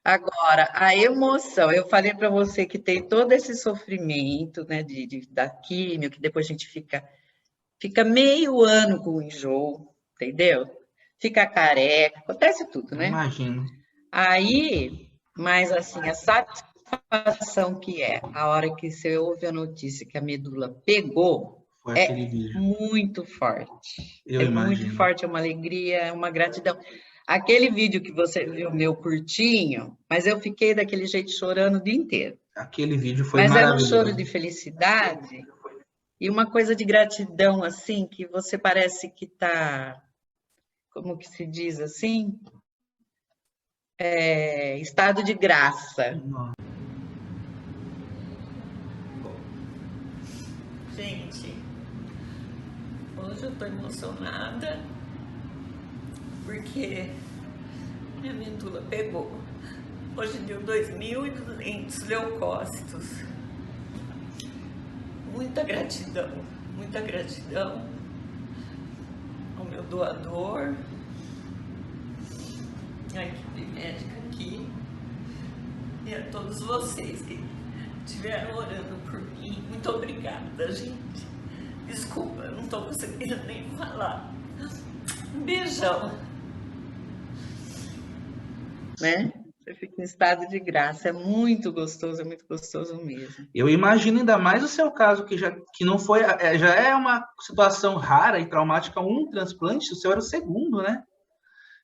Agora, a emoção, eu falei para você que tem todo esse sofrimento, né, da químio, que depois a gente fica meio ano com o enjoo, entendeu? Fica careca, acontece tudo, né? Imagino. Aí, mas assim, a satisfação que é a hora que você ouve a notícia que a medula pegou Foi é aquele vídeo. muito forte. Eu É imagino. muito forte, é uma alegria, é uma gratidão. Aquele vídeo que você viu, meu curtinho, mas eu fiquei daquele jeito chorando o dia inteiro. Aquele vídeo foi Mas era um maravilhoso. choro de felicidade e uma coisa de gratidão, assim, que você parece que está, como que se diz assim? Estado de graça. Nossa. Gente, hoje eu tô emocionada porque minha medula pegou. Hoje deu 2.200 leucócitos. Muita gratidão ao meu doador, à equipe médica aqui e a todos vocês que estiveram orando por mim. Muito obrigada, gente. Desculpa, eu não estou conseguindo nem falar. Um beijão. Né? Você fica em estado de graça, é muito gostoso mesmo. Eu imagino ainda mais o seu caso, que não foi, já é uma situação rara e traumática, um transplante, o seu era o segundo, né?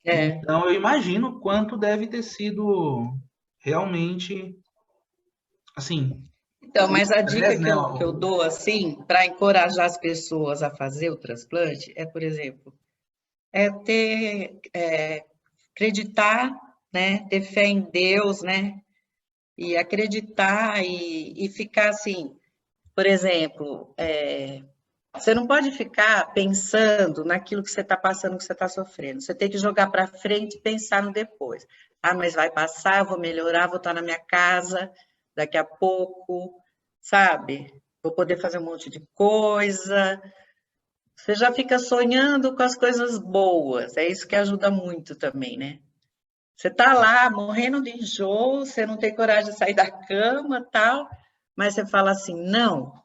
Então eu imagino quanto deve ter sido realmente, assim... Então, mas a dica né? que eu dou, assim, para encorajar as pessoas a fazer o transplante, é, por exemplo, acreditar, né? Ter fé em Deus, né? E acreditar e ficar assim, por exemplo, você não pode ficar pensando naquilo que você está passando, que você está sofrendo. Você tem que jogar para frente e pensar no depois. Ah, mas vai passar, eu vou melhorar, vou estar na minha casa daqui a pouco, sabe? Vou poder fazer um monte de coisa. Você já fica sonhando com as coisas boas. É isso que ajuda muito também, né? Você tá lá morrendo de enjoo, você não tem coragem de sair da cama, tal, mas você fala assim, não,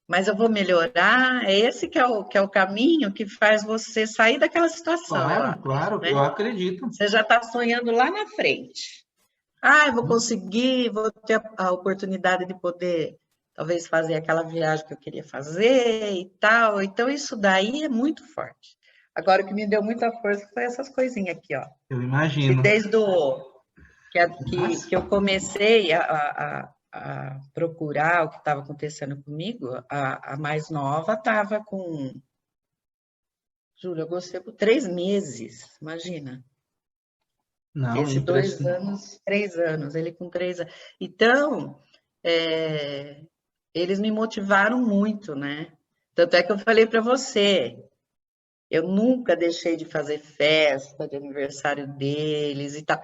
mas eu vou melhorar. É esse que é o caminho que faz você sair daquela situação. Claro, né? eu acredito. Você já está sonhando lá na frente. Ah, eu vou conseguir, vou ter a oportunidade de poder, talvez, fazer aquela viagem que eu queria fazer e tal. Então, isso daí é muito forte. Agora, o que me deu muita força foi essas coisinhas aqui, ó. Eu Que imagino. desde que eu comecei a procurar o que estava acontecendo comigo, a mais nova estava com... Júlia, eu gostei por 3 meses, imagina. Não, Esse 2 anos, 3 anos, ele com 3 anos. Então, eles me motivaram muito, né? Tanto é que eu falei para você, eu nunca deixei de fazer festa de aniversário deles e tal.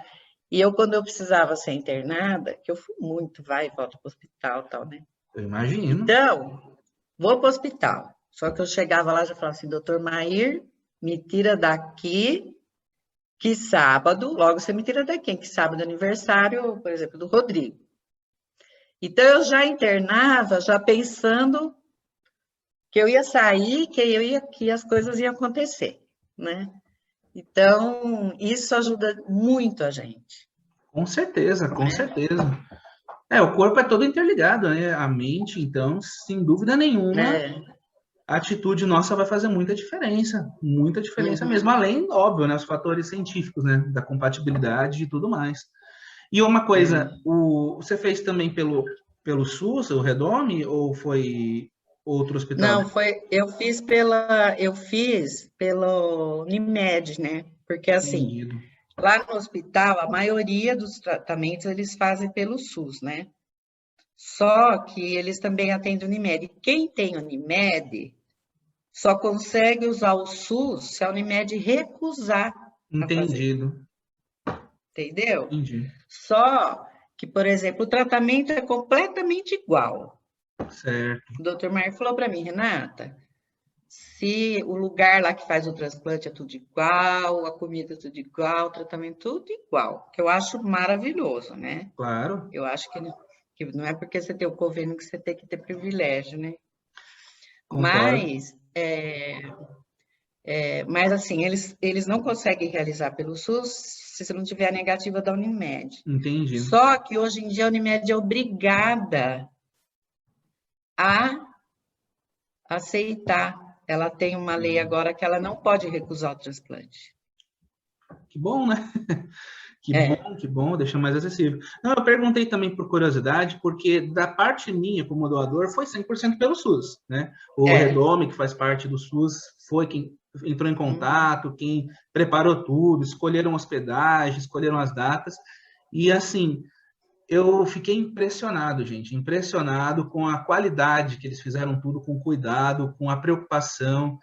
E eu, quando eu precisava ser internada, que eu fui muito, vai e volta para o hospital e tal, né? Eu imagino. Então, vou para o hospital. Só que eu chegava lá e já falava assim, doutor Mair, me tira daqui, que sábado, logo você me tira daqui, que sábado é aniversário, por exemplo, do Rodrigo. Então, eu já internava, já pensando que eu ia sair, que as coisas iam acontecer, né? Então, isso ajuda muito a gente. Com certeza, com certeza. O corpo é todo interligado, né? A mente, então, sem dúvida nenhuma, a atitude nossa vai fazer muita diferença mesmo. Além, óbvio, né? Os fatores científicos, né? Da compatibilidade e tudo mais. E uma coisa, você fez também pelo SUS, o Redome, ou foi outro hospital? Não, eu fiz pelo Unimed, né? Porque assim, Entendido. lá no hospital, a maioria dos tratamentos eles fazem pelo SUS, né? Só que eles também atendem Unimed. Quem tem Unimed só consegue usar o SUS se a Unimed recusar a fazer. Entendido. Entendeu? Entendi. Só que, por exemplo, o tratamento é completamente igual. Certo. O doutor Mair falou para mim, Renata, se o lugar lá que faz o transplante é tudo igual, a comida é tudo igual, o tratamento tudo igual, que eu acho maravilhoso, né? Claro, Eu acho que não é porque você tem o convênio que você tem que ter privilégio, né? concordo. Mas assim, eles não conseguem realizar pelo SUS se você não tiver a negativa da Unimed. Entendi. Só que hoje em dia a Unimed é obrigada a aceitar. Ela tem uma lei agora que ela não pode recusar o transplante. Que bom, né? É, Que bom, deixa mais acessível. Não, eu perguntei também por curiosidade, porque da parte minha como doador foi 100% pelo SUS, né? O é. Redome, que faz parte do SUS, foi quem entrou em Uhum. contato, quem preparou tudo, escolheram hospedagem, escolheram as datas. E assim, eu fiquei impressionado, gente, impressionado com a qualidade que eles fizeram tudo, com cuidado, com a preocupação,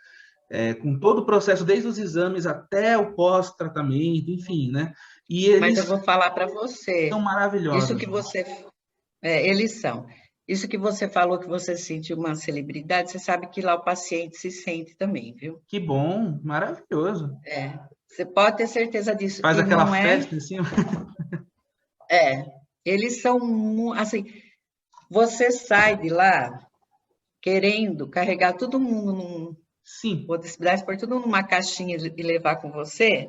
com todo o processo, desde os exames até o pós-tratamento, enfim, né? E Mas eu eles vou falar para são você, isso maravilhosos, que gente. você, eles são. Isso que você falou que você se sentiu uma celebridade, você sabe que lá o paciente se sente também, viu? Que bom, maravilhoso. Você pode ter certeza disso. Faz E aquela não festa em cima. eles são, assim, você sai de lá querendo carregar todo mundo Sim, ou possibilidade de pôr tudo numa caixinha e levar com você,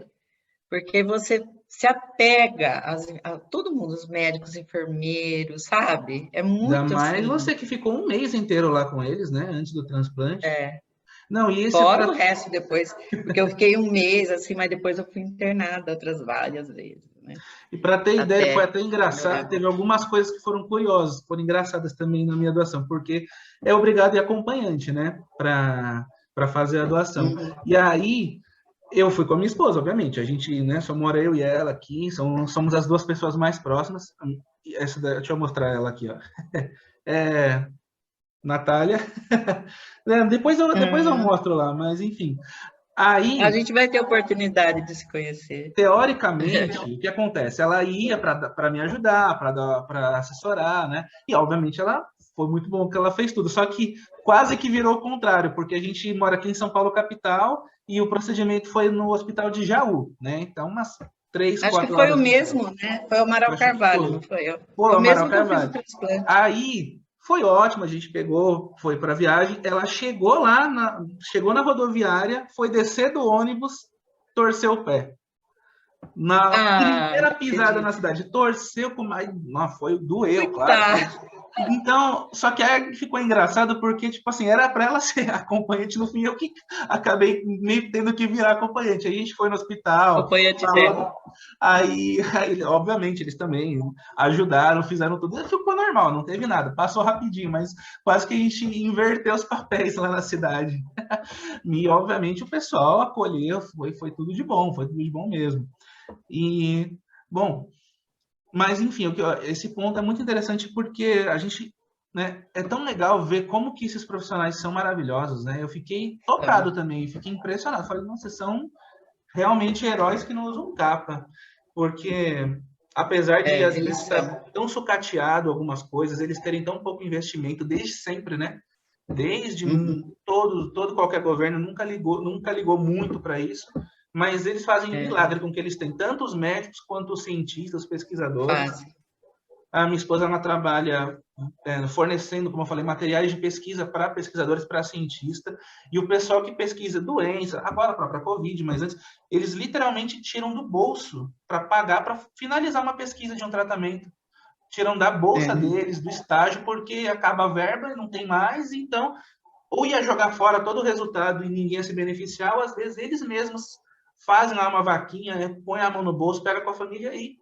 porque você se apega a todo mundo, os médicos, enfermeiros, sabe? É ainda muito mais assim, você que ficou um mês inteiro lá com eles, né? Antes do transplante. Não, e esse fora o resto depois, porque eu fiquei um mês assim, mas depois eu fui internada outras várias vezes, né? e para ter ideia, foi Até até engraçado, melhorar. teve algumas coisas que foram curiosas, foram engraçadas também na minha doação, porque é obrigado e acompanhante, né? Para fazer a doação. Uhum. E aí eu fui com a minha esposa, obviamente. A gente, né, só mora eu e ela aqui, somos as duas pessoas mais próximas. Deixa eu mostrar ela aqui, ó. É, Natália. Depois eu Hum. mostro lá, mas enfim. A Aí, gente vai ter oportunidade de se conhecer. teoricamente, o que acontece? Ela ia para me ajudar, para assessorar, né? E obviamente ela foi muito bom que ela fez tudo. Só que quase que virou o contrário, porque a gente mora aqui em São Paulo capital e o procedimento foi no hospital de Jaú, né? Então umas três, Acho que quatro foi o horas de viagem. mesmo, né? Foi o Eu Amaral acho que Carvalho, foi. não foi? Pô, Foi o Amaral mesmo que eu fiz o Carvalho. transplante. Aí foi ótimo, a gente pegou, foi para a viagem. Ela chegou lá, chegou na rodoviária, foi descer do ônibus, torceu o pé. Na Ah, primeira não pisada na acredito. cidade, torceu com mais. Não, foi, doeu, claro. Coitada. Então, só que aí ficou engraçado porque, tipo assim, era para ela ser acompanhante, no fim eu que acabei meio tendo que virar acompanhante. Aí a gente foi no hospital, Acompanhante falou. velho. Aí, obviamente, eles também ajudaram, fizeram tudo. Ficou normal, não teve nada, passou rapidinho, mas quase que a gente inverteu os papéis lá na cidade. E, obviamente, o pessoal acolheu, foi tudo de bom, foi tudo de bom mesmo. E, bom, mas enfim, esse ponto é muito interessante porque a gente, né, é tão legal ver como que esses profissionais são maravilhosos, né? Eu fiquei tocado também, fiquei impressionado. Falei, nossa, são realmente heróis que não usam capa, porque apesar de às Eles vezes estar são. tão sucateado algumas coisas, eles terem tão pouco investimento desde sempre, né? Desde Uhum. todo qualquer governo nunca ligou muito para isso, mas eles fazem um É, milagre com que eles têm tanto os médicos quanto os cientistas, os pesquisadores. fazem. A minha esposa ela trabalha fornecendo, como eu falei, materiais de pesquisa para pesquisadores, para cientistas, e o pessoal que pesquisa doença, agora a própria Covid, mas antes, eles literalmente tiram do bolso para pagar para finalizar uma pesquisa de um tratamento. Tiram da bolsa É, deles, do estágio, porque acaba a verba e não tem mais, então, ou ia jogar fora todo o resultado e ninguém ia se beneficiar, ou às vezes eles mesmos fazem lá uma vaquinha, põem a mão no bolso, pega com a família e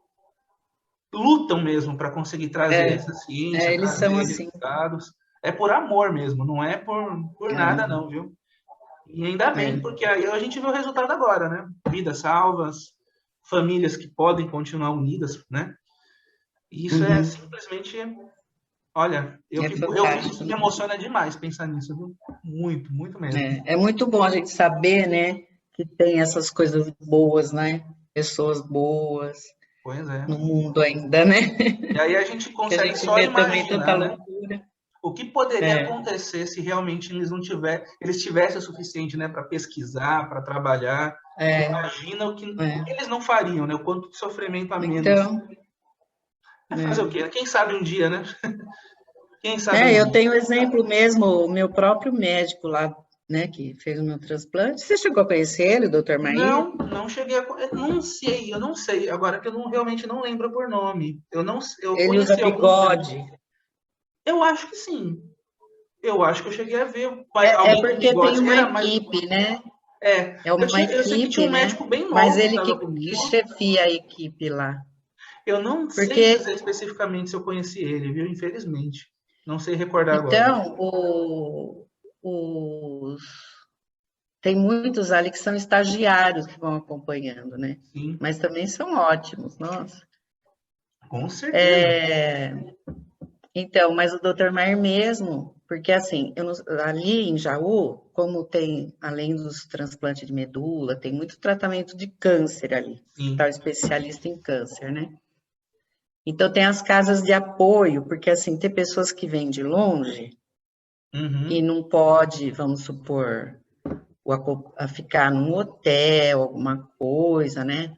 lutam mesmo para conseguir trazer é, essa ciência, eles são trazer assim. resultados. É por amor mesmo, não é por nada É, não, viu? E ainda bem, é. porque aí a gente vê o resultado agora, né? Vidas salvas, famílias que podem continuar unidas, né? E isso é Uhum. simplesmente, olha, É eu fico fantástico, que me né? emociona demais pensar nisso, viu? Muito, muito mesmo. É muito bom a gente saber, né, que tem essas coisas boas, né? Pessoas boas Pois é. no mundo ainda, né? E aí a gente Que a consegue gente só vê também tanta imaginar, né? loucura. O que poderia É. acontecer se realmente eles tivessem o suficiente, né, para pesquisar, para trabalhar? Imagina o que eles não fariam, né? O quanto de sofrimento a menos. Então, É fazer o quê? Quem sabe um dia, né? Quem sabe um eu dia. tenho exemplo mesmo, o meu próprio médico lá, né, que fez o meu transplante. Você chegou a conhecer ele, o Dr. Mair? Não cheguei a. Eu não sei. Agora que eu realmente não lembro por nome. Eu Ele usa conheci alguns médicos. bigode. Eu acho que sim. Eu acho que eu cheguei a ver É alguém com porque tem bigode. uma Era mais. equipe, né? É, É uma eu sei que tinha equipe, um né? médico bem Mas novo que ele estava que comigo. chefia a equipe lá. Eu não sei Porque, dizer especificamente se eu conheci ele, viu? Infelizmente. Não sei recordar agora. então, os tem muitos ali que são estagiários que vão acompanhando, né? Sim, Mas também são ótimos, nossa. com certeza. Então, mas o Dr. Mair mesmo, porque assim, ali em Jaú, como tem, além dos transplantes de medula, tem muito tratamento de câncer ali, Sim. tá o especialista em câncer, né? Então tem as casas de apoio, porque assim, tem pessoas que vêm de longe e Uhum. não pode, vamos supor, a ficar num hotel, alguma coisa, né?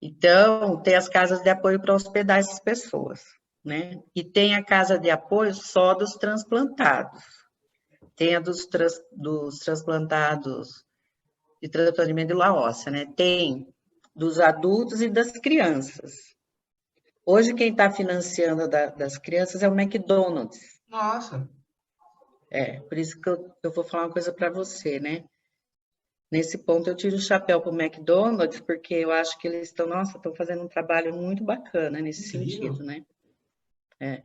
Então, tem as casas de apoio para hospedar essas pessoas, né? E tem a casa de apoio só dos transplantados. Tem a dos transplantados de transplante de medula óssea, né? Tem dos adultos e das crianças. Hoje, quem está financiando das crianças é o McDonald's. Nossa. Por isso que eu vou falar uma coisa para você, né? Nesse ponto, eu tiro o chapéu para o McDonald's, porque eu acho que eles estão fazendo um trabalho muito bacana nesse Incrível. sentido, né?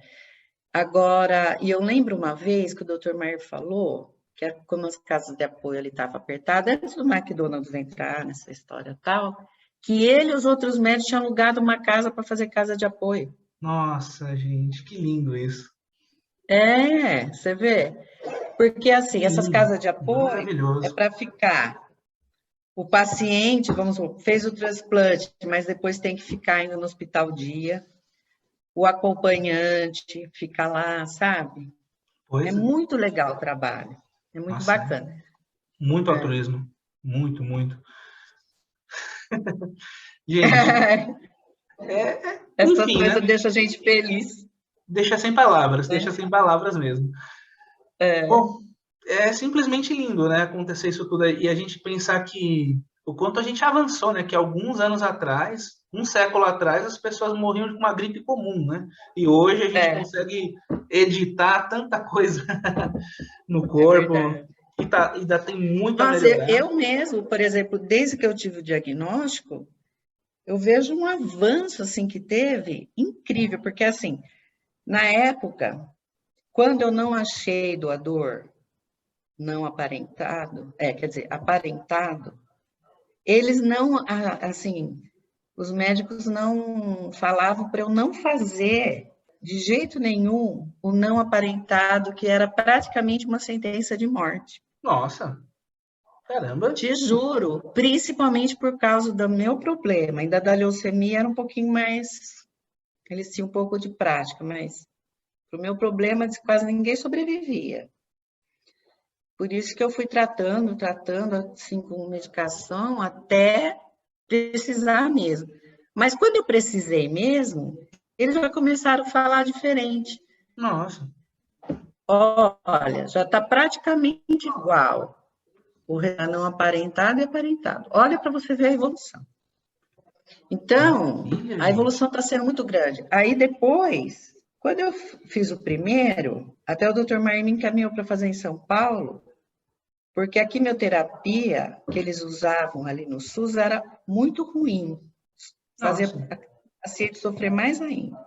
Agora, e eu lembro uma vez que o Dr. Mair falou que como as casas de apoio ele estava apertada, antes do McDonald's entrar nessa história tal, que ele e os outros médicos tinham alugado uma casa para fazer casa de apoio. Nossa, gente, que lindo isso. Você vê? Porque, Que assim, essas lindo. casas de apoio é Maravilhoso. para ficar. O paciente, vamos supor, fez o transplante, mas depois tem que ficar ainda no hospital dia. O acompanhante fica lá, sabe? É Pois é. muito legal o trabalho. É muito Nossa, bacana. muito altruísmo. Muito, muito. Gente, Essa enfim, coisa né? deixa a gente feliz. Deixa sem palavras mesmo. Bom, é simplesmente lindo, né? Acontecer isso tudo aí. E a gente pensar que o quanto a gente avançou, né? Que alguns anos atrás, um século atrás, as pessoas morriam de uma gripe comum, né? E hoje a gente É, consegue editar tanta coisa no é corpo verdade. e ainda tem muito a Nossa, melhorar. eu mesmo, por exemplo, desde que eu tive o diagnóstico, eu vejo um avanço assim que teve incrível, porque assim, na época, quando eu não achei doador não aparentado, quer dizer, aparentado, eles não, assim, os médicos não falavam para eu não fazer de jeito nenhum o não aparentado, que era praticamente uma sentença de morte. Nossa, caramba. Te juro, principalmente por causa do meu problema. Ainda da leucemia era um pouquinho mais. Eles tinham um pouco de prática, mas o meu problema quase ninguém sobrevivia. Por isso que eu fui tratando, assim, com medicação, até precisar mesmo. Mas quando eu precisei mesmo, eles já começaram a falar diferente. Nossa, Olha, já está praticamente igual. O não aparentado e aparentado. Olha para você ver a evolução. Então, maravilha, a gente. evolução está sendo muito grande. Aí depois, quando eu fiz o primeiro, até o Dr. Mair me encaminhou para fazer em São Paulo, porque a quimioterapia que eles usavam ali no SUS era muito ruim, fazia Nossa, a paciente sofrer mais ainda.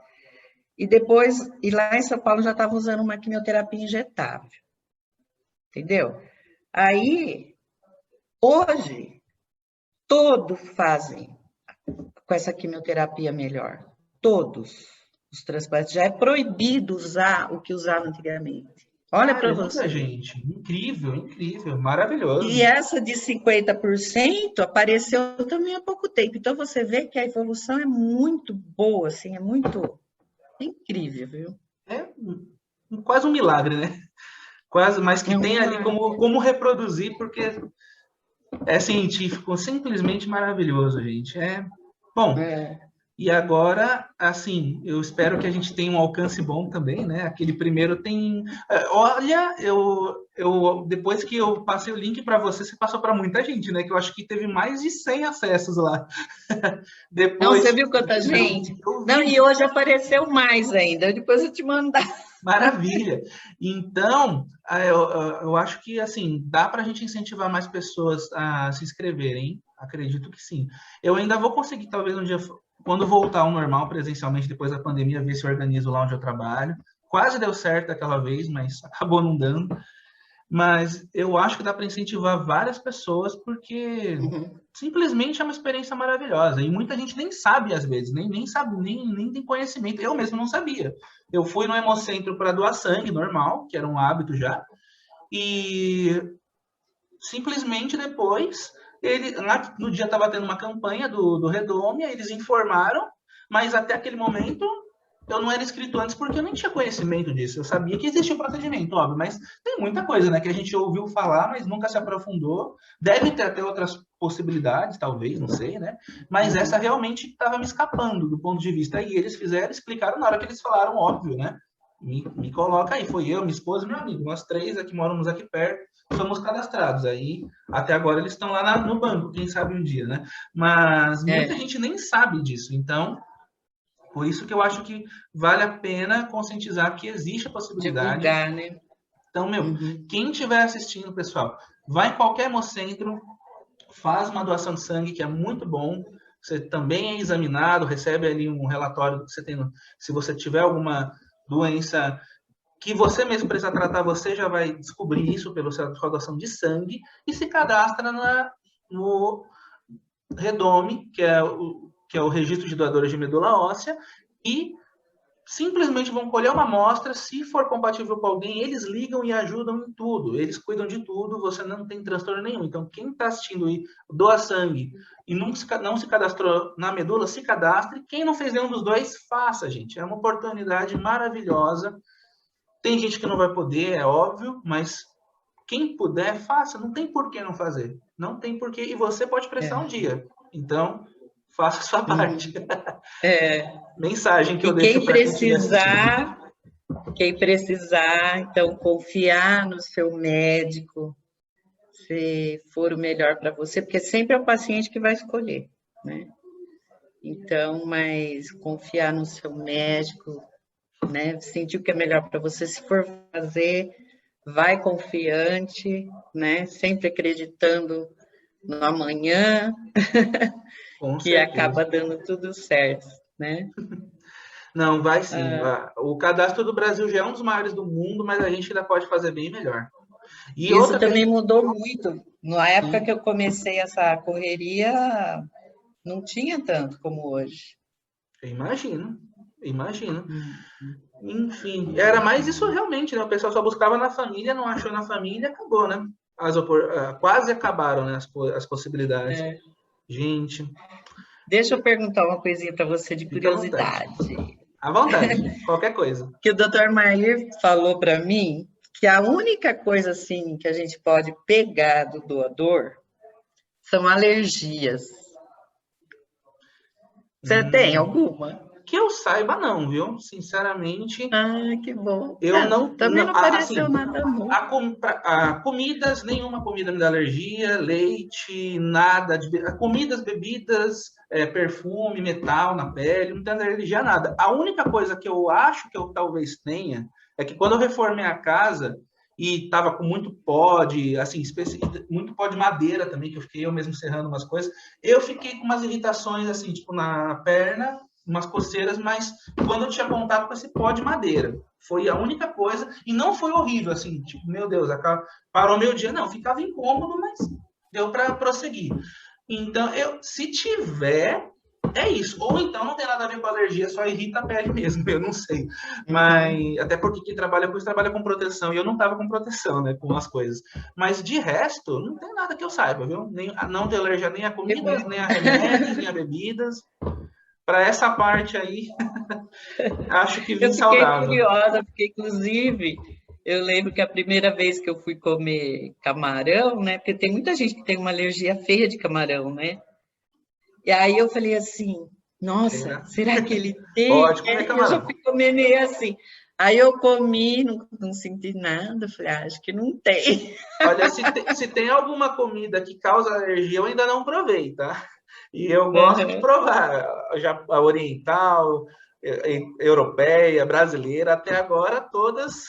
E depois, e lá em São Paulo já estava usando uma quimioterapia injetável, entendeu? Aí, hoje, todos fazem com essa quimioterapia melhor. Todos os transplantes. Já é proibido usar o que usava antigamente. Olha para caramba, você ver. gente. Incrível, incrível, E maravilhoso. essa de 50% apareceu também há pouco tempo. Então você vê que a evolução é muito boa, assim, é muito incrível, viu? É, quase um milagre, né? Quase, mas que É um tem ali milagre. como reproduzir, porque é científico, simplesmente maravilhoso, gente. Bom, É. e agora, assim, eu espero que a gente tenha um alcance bom também, né? Aquele primeiro tem. Olha, depois que eu passei o link para você, você passou para muita gente, né? Que eu acho que teve mais de 100 acessos lá. Não, você Depois viu quanta gente? eu Não, vi. e hoje apareceu mais ainda. Depois eu te mandar. Maravilha. Então, eu acho que assim dá para a gente incentivar mais pessoas a se inscreverem. Acredito que sim. Eu ainda vou conseguir, talvez um dia, quando voltar ao normal presencialmente depois da pandemia, ver se eu organizo lá onde eu trabalho. Quase deu certo aquela vez, mas acabou não dando. Mas eu acho que dá para incentivar várias pessoas, porque Uhum. simplesmente é uma experiência maravilhosa. E muita gente nem sabe, às vezes, nem sabe, nem tem conhecimento. Eu mesmo não sabia. Eu fui no Hemocentro para doar sangue, normal, que era um hábito já, e simplesmente depois, no dia estava tendo uma campanha do Redome, eles informaram, mas até aquele momento eu não era inscrito antes porque eu nem tinha conhecimento disso. Eu sabia que existia o procedimento, óbvio, mas tem muita coisa, né, que a gente ouviu falar, mas nunca se aprofundou. Deve ter até outras possibilidades, talvez, não sei, né? Mas essa realmente estava me escapando do ponto de vista. E eles fizeram, explicaram na hora que eles falaram, óbvio, né? Me coloca aí, foi eu, minha esposa e meu amigo. Nós três aqui moramos aqui perto, somos cadastrados. Aí, até agora, eles estão lá no banco, quem sabe um dia, né? Mas muita gente nem sabe disso. Então, por isso que eu acho que vale a pena conscientizar que existe a possibilidade. Divulgar, né? Então, Uhum. quem estiver assistindo, pessoal, vai em qualquer hemocentro, faz uma doação de sangue, que é muito bom. Você também é examinado, recebe ali um relatório que você tem. Se você tiver alguma doença que você mesmo precisa tratar, você já vai descobrir isso pela sua doação de sangue e se cadastra no Redome, que é o registro de doadores de medula óssea, e simplesmente vão colher uma amostra, se for compatível com alguém, eles ligam e ajudam em tudo, eles cuidam de tudo, você não tem transtorno nenhum. Então, quem está assistindo aí, doa sangue e não se cadastrou na medula, se cadastre. Quem não fez nenhum dos dois, faça, gente. É uma oportunidade maravilhosa. Tem gente que não vai poder, é óbvio, mas quem puder, faça. Não tem por que não fazer. Não tem por que. E você pode prestar um dia. Então, faça a sua parte. É. Mensagem que E eu deixo para quem estiver assistindo. quem precisar, então, confiar no seu médico, se for o melhor para você, porque sempre é o paciente que vai escolher, né? Então, mas confiar no seu médico, né? Sentir o que é melhor para você, se for fazer, vai confiante, né? Sempre acreditando no amanhã, Com que certeza. acaba dando tudo certo, né? Não, vai sim. O cadastro do Brasil já é um dos maiores do mundo, mas a gente ainda pode fazer bem melhor. E Isso outra também mudou muito. Na época Sim. que eu comecei essa correria, não tinha tanto como hoje. Imagino. Enfim, era mais isso realmente, né? O pessoal só buscava na família, não achou na família, acabou, né? Quase acabaram, né, as possibilidades. É. Gente, Deixa eu perguntar uma coisinha para você de fique à vontade. curiosidade. À vontade, qualquer coisa. Que o Dr. Mair falou para mim que a única coisa assim que a gente pode pegar do doador são alergias. Você tem alguma? Que eu saiba, não, viu? Sinceramente. Ah, que bom. Eu não. Também não Assim, apareceu nada muito. Comidas, nenhuma comida me dá alergia, leite, nada. Comidas, bebidas, perfume, metal na pele, não tem alergia a nada. A única coisa que eu acho que eu talvez tenha é que quando eu reformei a casa e tava com muito pó de, assim, muito pó de madeira também, que eu fiquei eu mesmo serrando umas coisas, eu fiquei com umas irritações, assim, tipo, na perna, umas coceiras, mas quando eu tinha contato com esse pó de madeira, foi a única coisa, e não foi horrível, assim, tipo, meu Deus, parou meu dia, não, ficava incômodo, mas deu para prosseguir. Então, se tiver, é isso. Ou então não tem nada a ver com alergia, só irrita a pele mesmo, eu não sei. Mas, até porque quem trabalha com isso trabalha com proteção, e eu não tava com proteção, né, com as coisas. Mas de resto, não tem nada que eu saiba, viu? Não tem alergia nem a comidas, nem a remédios, nem a bebidas. para essa parte aí, acho que vim Eu fiquei saudável. curiosa, porque inclusive eu lembro que a primeira vez que eu fui comer camarão, né? Porque tem muita gente que tem uma alergia feia de camarão, né? E aí eu falei assim, nossa, Será? será que ele tem? Pode comer E eu já camarão. fui comer meio assim. Aí eu comi, não senti nada, falei, acho que não tem. Olha, se tem alguma comida que causa alergia, eu ainda não provei, tá? E eu gosto de Uhum. provar. Já a oriental, europeia, brasileira, até agora todas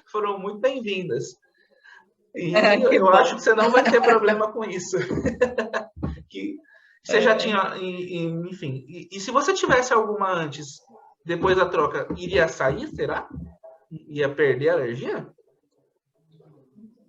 foram muito bem-vindas. E Que eu acho bom. que você não vai ter problema com isso. Que você já É. tinha, enfim. E se você tivesse alguma antes, depois da troca, iria sair, será? Ia perder a alergia?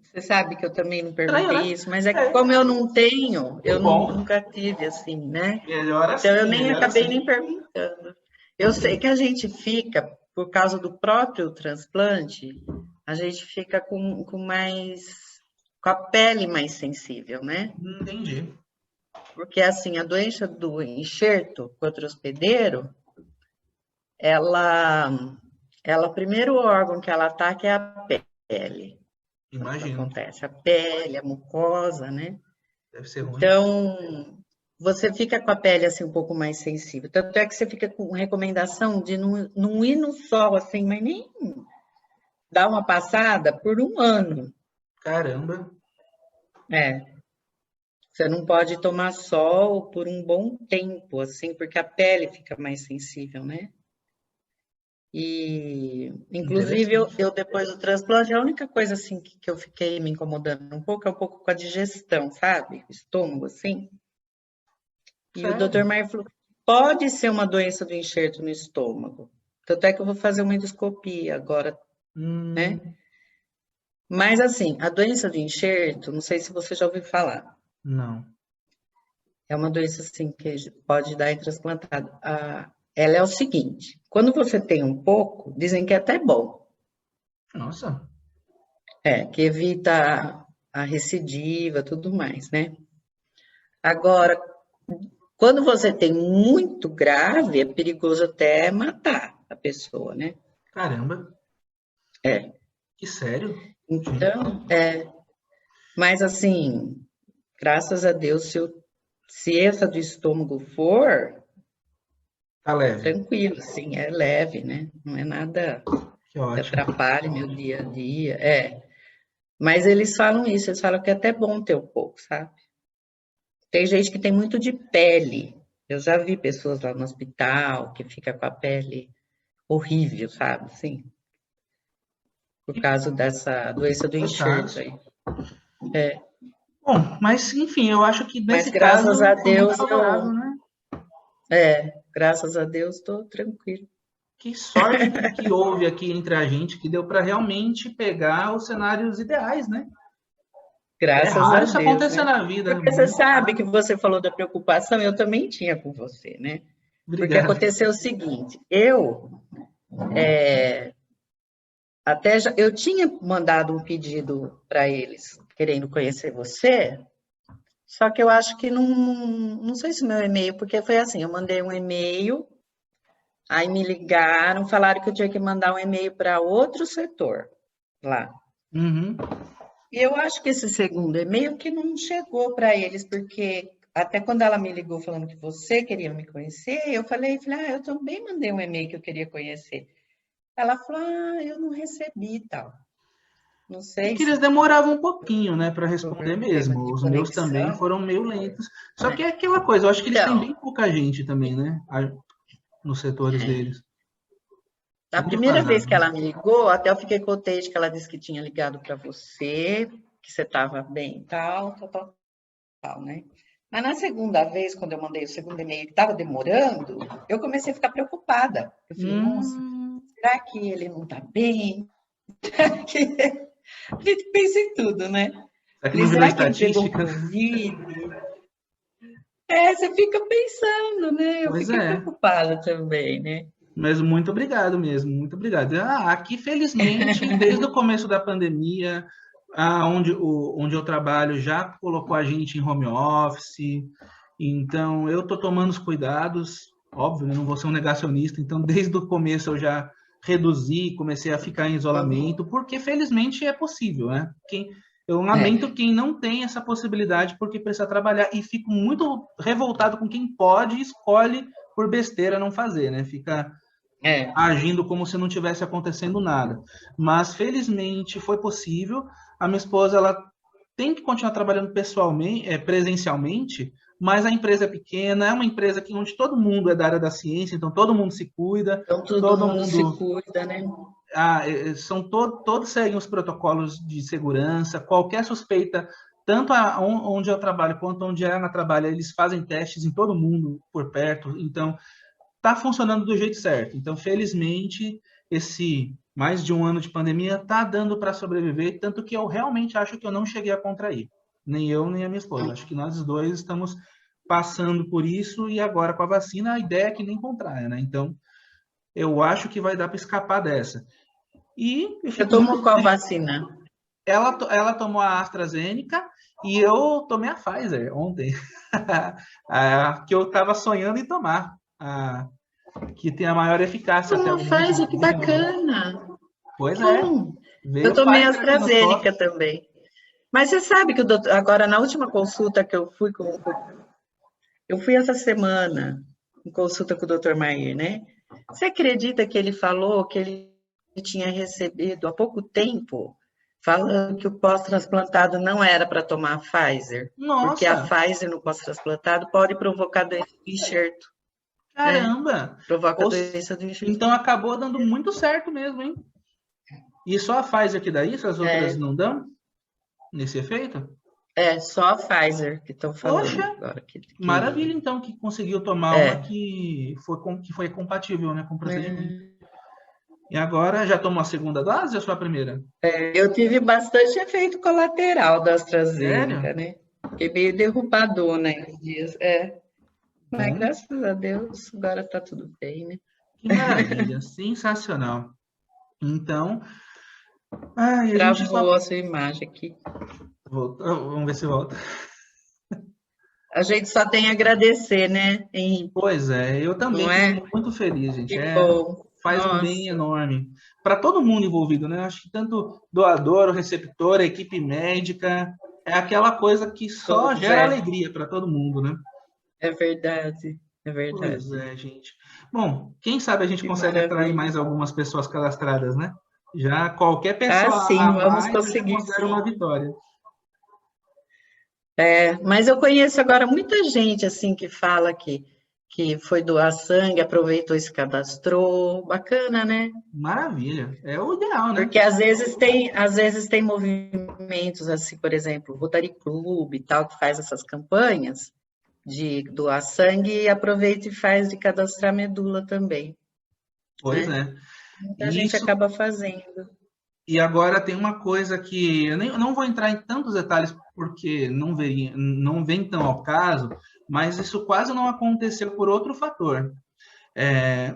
Você sabe que eu também não Estranho, perguntei né? isso, mas é que É, como eu não tenho, eu bom. nunca tive assim, né? Melhor Então eu assim, nem melhor acabei assim. nem perguntando. Eu sei que a gente fica, por causa do próprio transplante, a gente fica com a pele mais sensível, né? Entendi. Porque assim, a doença do enxerto contra o hospedeiro, ela, ela, o primeiro órgão que ela ataca é a pele. Quando isso Imagino. acontece, a pele, a mucosa, né? Deve ser ruim. Então, você fica com a pele assim um pouco mais sensível. Tanto é que você fica com recomendação de não ir no sol assim, mas nem dar uma passada por um ano. Caramba. É, você não pode tomar sol por um bom tempo, assim, porque a pele fica mais sensível, né? E, inclusive, Interessante. eu depois do transplante, a única coisa assim que eu fiquei me incomodando um pouco é um pouco com a digestão, sabe? O estômago, assim. E o doutor Sério? Maia falou, pode ser uma doença do enxerto no estômago. Tanto é que eu vou fazer uma endoscopia agora, né? Hum, Mas assim, a doença do enxerto, não sei se você já ouviu falar, não. é uma doença assim que pode dar em transplantado. Ela é o seguinte, quando você tem um pouco, dizem que é até bom, Nossa. que evita a recidiva, tudo mais, né? Agora, quando você tem muito grave, é perigoso até matar a pessoa, né? Caramba. É. Que sério? Gente, Então, mas assim, graças a Deus, se essa do estômago for, tá é leve. tranquilo, assim, é leve, né? Não é nada Que que ótimo. atrapalhe meu dia a dia. Mas eles falam isso, eles falam que é até bom ter um pouco, sabe? Tem gente que tem muito de pele. Eu já vi pessoas lá no hospital que fica com a pele horrível, sabe? Assim, por causa dessa doença do enxerto Coitados. aí. Bom, mas enfim, eu acho que Mas nesse caso foi muito favorável, né? graças a Deus, estou tranquilo. Que sorte que houve aqui entre a gente, que deu para realmente pegar os cenários ideais, né? É Graças raro a isso Deus, acontecer né? na vida, Porque você muito sabe que raro. você falou da preocupação, eu também tinha com você, né? Porque Obrigado. aconteceu o seguinte, eu tinha mandado um pedido para eles, querendo conhecer você, só que eu acho que não sei se meu e-mail, porque foi assim, eu mandei um e-mail, aí me ligaram, falaram que eu tinha que mandar um e-mail para outro setor lá. Uhum. E eu acho que esse segundo e-mail que não chegou para eles, porque até quando ela me ligou falando que você queria me conhecer, eu falei, eu também mandei um e-mail que eu queria conhecer. Ela falou, eu não recebi e tal. Não É sei que se eles demoravam um pouquinho, né, para por responder problema de mesmo. Os meus também conexão, foram meio lentos. Só que né? é aquela coisa, eu acho que eles têm Então, bem pouca gente também, né, nos setores deles. a Bem primeira vez defasado. que ela me ligou, até eu fiquei contente que ela disse que tinha ligado para você, que você estava bem e tal, né? Mas na segunda vez, quando eu mandei o segundo e-mail que estava demorando, eu comecei a ficar preocupada. Eu falei, nossa, Hum, será que ele não está bem? A gente pensa em tudo, né? será que Falei, não virou será que ele pegou estatística? Covid? Você fica pensando, né? Eu Pois fiquei é. preocupada também, né? Mas muito obrigado mesmo, muito obrigado. Aqui, felizmente, desde o começo da pandemia, onde eu trabalho já colocou a gente em home office, então eu estou tomando os cuidados. óbvio, eu não vou ser um negacionista, então desde o começo eu já reduzi, comecei a ficar em isolamento, porque felizmente é possível, né? Eu lamento quem não tem essa possibilidade porque precisa trabalhar e fico muito revoltado com quem pode e escolhe por besteira não fazer, né? Fica agindo como se não tivesse acontecendo nada. Mas felizmente foi possível. A minha esposa, ela tem que continuar trabalhando pessoalmente, presencialmente, mas a empresa é pequena, é uma empresa onde todo mundo é da área da ciência, então todo mundo se cuida, Então todo todo mundo se mundo cuida, né? todos seguem os protocolos de segurança, qualquer suspeita, tanto onde eu trabalho quanto onde ela trabalha, eles fazem testes em todo mundo por perto, então está funcionando do jeito certo. Então, felizmente, esse mais de um ano de pandemia está dando para sobreviver, tanto que eu realmente acho que eu não cheguei a contrair, nem eu, nem a minha esposa. Acho que nós dois estamos passando por isso e agora com a vacina a ideia é que nem contraia, né? Então, eu acho que vai dar para escapar dessa. E Você tomou qual vacina? ela tomou a AstraZeneca e eu tomei a Pfizer ontem, que eu estava sonhando em tomar, que tem a maior eficácia até o Tomou momento. Pfizer, que bacana. Pois Que é, bom. veio Eu tomei Pfizer aqui no AstraZeneca cofre. também. Mas você sabe que o doutor, agora na última consulta que eu fui essa semana em consulta com o Dr. Mair, né? Você acredita que ele falou que ele tinha recebido há pouco tempo falando que o pós-transplantado não era para tomar a Pfizer, porque a Nossa, Pfizer no pós-transplantado pode provocar doença do enxerto, né? caramba! Provoca Os- doença do enxerto. Então acabou dando muito certo mesmo, hein? E só a Pfizer que dá isso, as outras não dão nesse efeito? Só a Pfizer que estão falando Poxa, agora. maravilha então que conseguiu tomar uma É, que foi compatível, né, com o procedimento. é. E agora já tomou a segunda dose ou só a primeira? Eu tive bastante efeito colateral da Sério? AstraZeneca, né? Fiquei meio derrubadona nesses dias. Mas Bom, graças a Deus agora tá tudo bem, né? que maravilha, sensacional. Então, ai, a gente Travou só a sua imagem aqui. volta, vamos ver se volta. A gente só tem a agradecer, né, Henrique? Pois é, eu também Não fico é? muito feliz, gente. Que bom. Faz um bem Nossa, enorme para todo mundo envolvido, né? Acho que tanto doador, o receptor, a equipe médica, é aquela coisa que só todos, gera alegria para todo mundo, né? é verdade, é Pois verdade. é, gente. Bom, quem sabe a gente Que consegue atrair maravilha. mais algumas pessoas cadastradas, né? Já qualquer Ah, pessoa sim, a vamos mais eu já conseguir, considero uma sim. vitória. Mas eu conheço agora muita gente assim que fala que foi doar sangue, aproveitou e se cadastrou. Bacana, né? Maravilha, é o ideal, né? Porque às vezes tem movimentos assim, por exemplo, o Rotary Club e tal, que faz essas campanhas de doar sangue e aproveita e faz de cadastrar medula também, Pois né? é. Muita E gente isso. acaba fazendo. E agora tem uma coisa que eu não vou entrar em tantos detalhes porque não vem tão ao caso, mas isso quase não aconteceu por outro fator. É,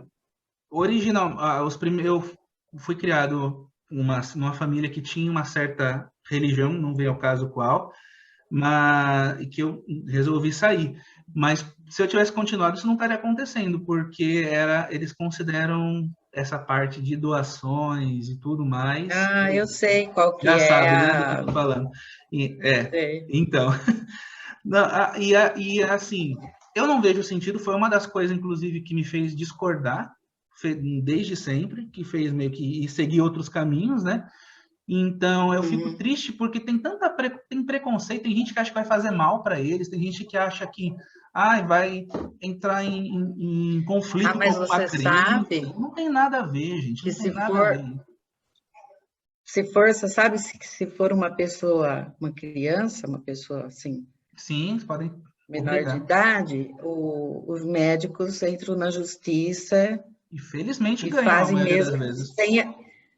eu fui criado numa família que tinha uma certa religião, não veio ao caso qual, mas que eu resolvi sair. Mas se eu tivesse continuado, isso não estaria acontecendo, porque eles consideram essa parte de doações e tudo mais. Eu sei qual que Já é sabe, né, do que eu tô falando. sei. Então, não, assim, eu não vejo sentido, foi uma das coisas, inclusive, que me fez discordar, desde sempre, que fez meio que seguir outros caminhos, né? Então, eu fico Uhum. triste porque tem preconceito, tem gente que acha que vai fazer mal para eles, tem gente que acha que vai entrar em conflito com Mas alguma você crença. sabe Não tem nada a ver, gente, que não tem nada a ver. você sabe se for uma pessoa, uma criança, uma pessoa assim, Sim, eles podem menor de obrigar. idade, os médicos entram na justiça E felizmente e ganham a fazem maioria das mesmo vezes.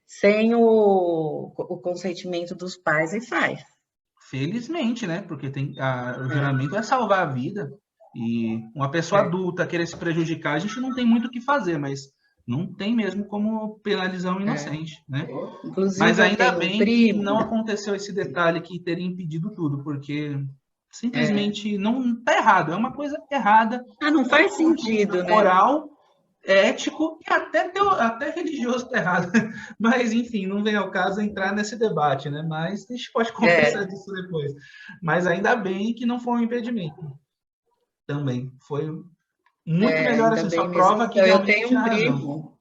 sem o consentimento dos pais e faz. Felizmente, né? Porque o juramento é salvar a vida. E uma pessoa É. adulta querer se prejudicar, a gente não tem muito o que fazer, mas não tem mesmo como penalizar um inocente, né? Mas Inclusive, eu ainda tenho um bem que não primo. aconteceu esse detalhe que teria impedido tudo, porque simplesmente não tá errado, é uma coisa errada. Ah, não faz sentido, né? Moral, ético e até religioso tá errado. Mas, enfim, não vem ao caso entrar nesse debate, né? Mas a gente pode conversar disso depois. Mas ainda bem que não foi um impedimento. Também. Foi muito melhor Ainda assim, bem só mesmo. prova que Então, eu realmente tenho tinha um razão. primo,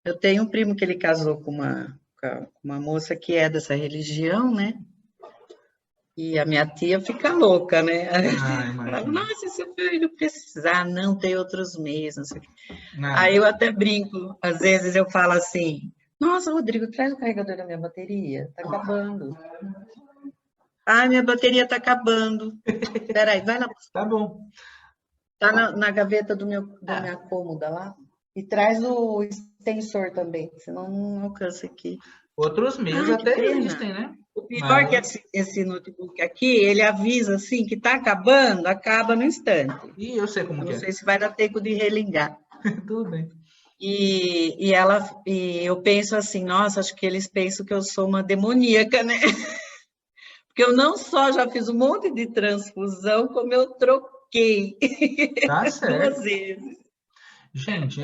eu tenho um primo que ele casou com uma moça que é dessa religião, né? E a minha tia fica louca, né? Ah, Fala, imagina. nossa, se seu filho precisar, não, tem outros meios, não sei o quê. Ah, Aí eu até brinco, às vezes eu falo assim, nossa, Rodrigo, traz o carregador da minha bateria, tá acabando. Ah, minha bateria tá acabando. Peraí, vai lá, tá bom. tá na gaveta da É. minha cômoda lá, e traz o extensor também, senão não alcança aqui. Outros meios Ah, que até pena. existem, né? O pior é que Mas... esse notebook aqui, ele avisa assim que está acabando, acaba no instante. E eu sei como Eu que não é. sei se vai dar tempo de religar. Tudo bem. E eu penso assim, nossa, acho que eles pensam que eu sou uma demoníaca, né? Porque eu não só já fiz um monte de transfusão, como eu troquei Tá 2 certo. vezes. Gente,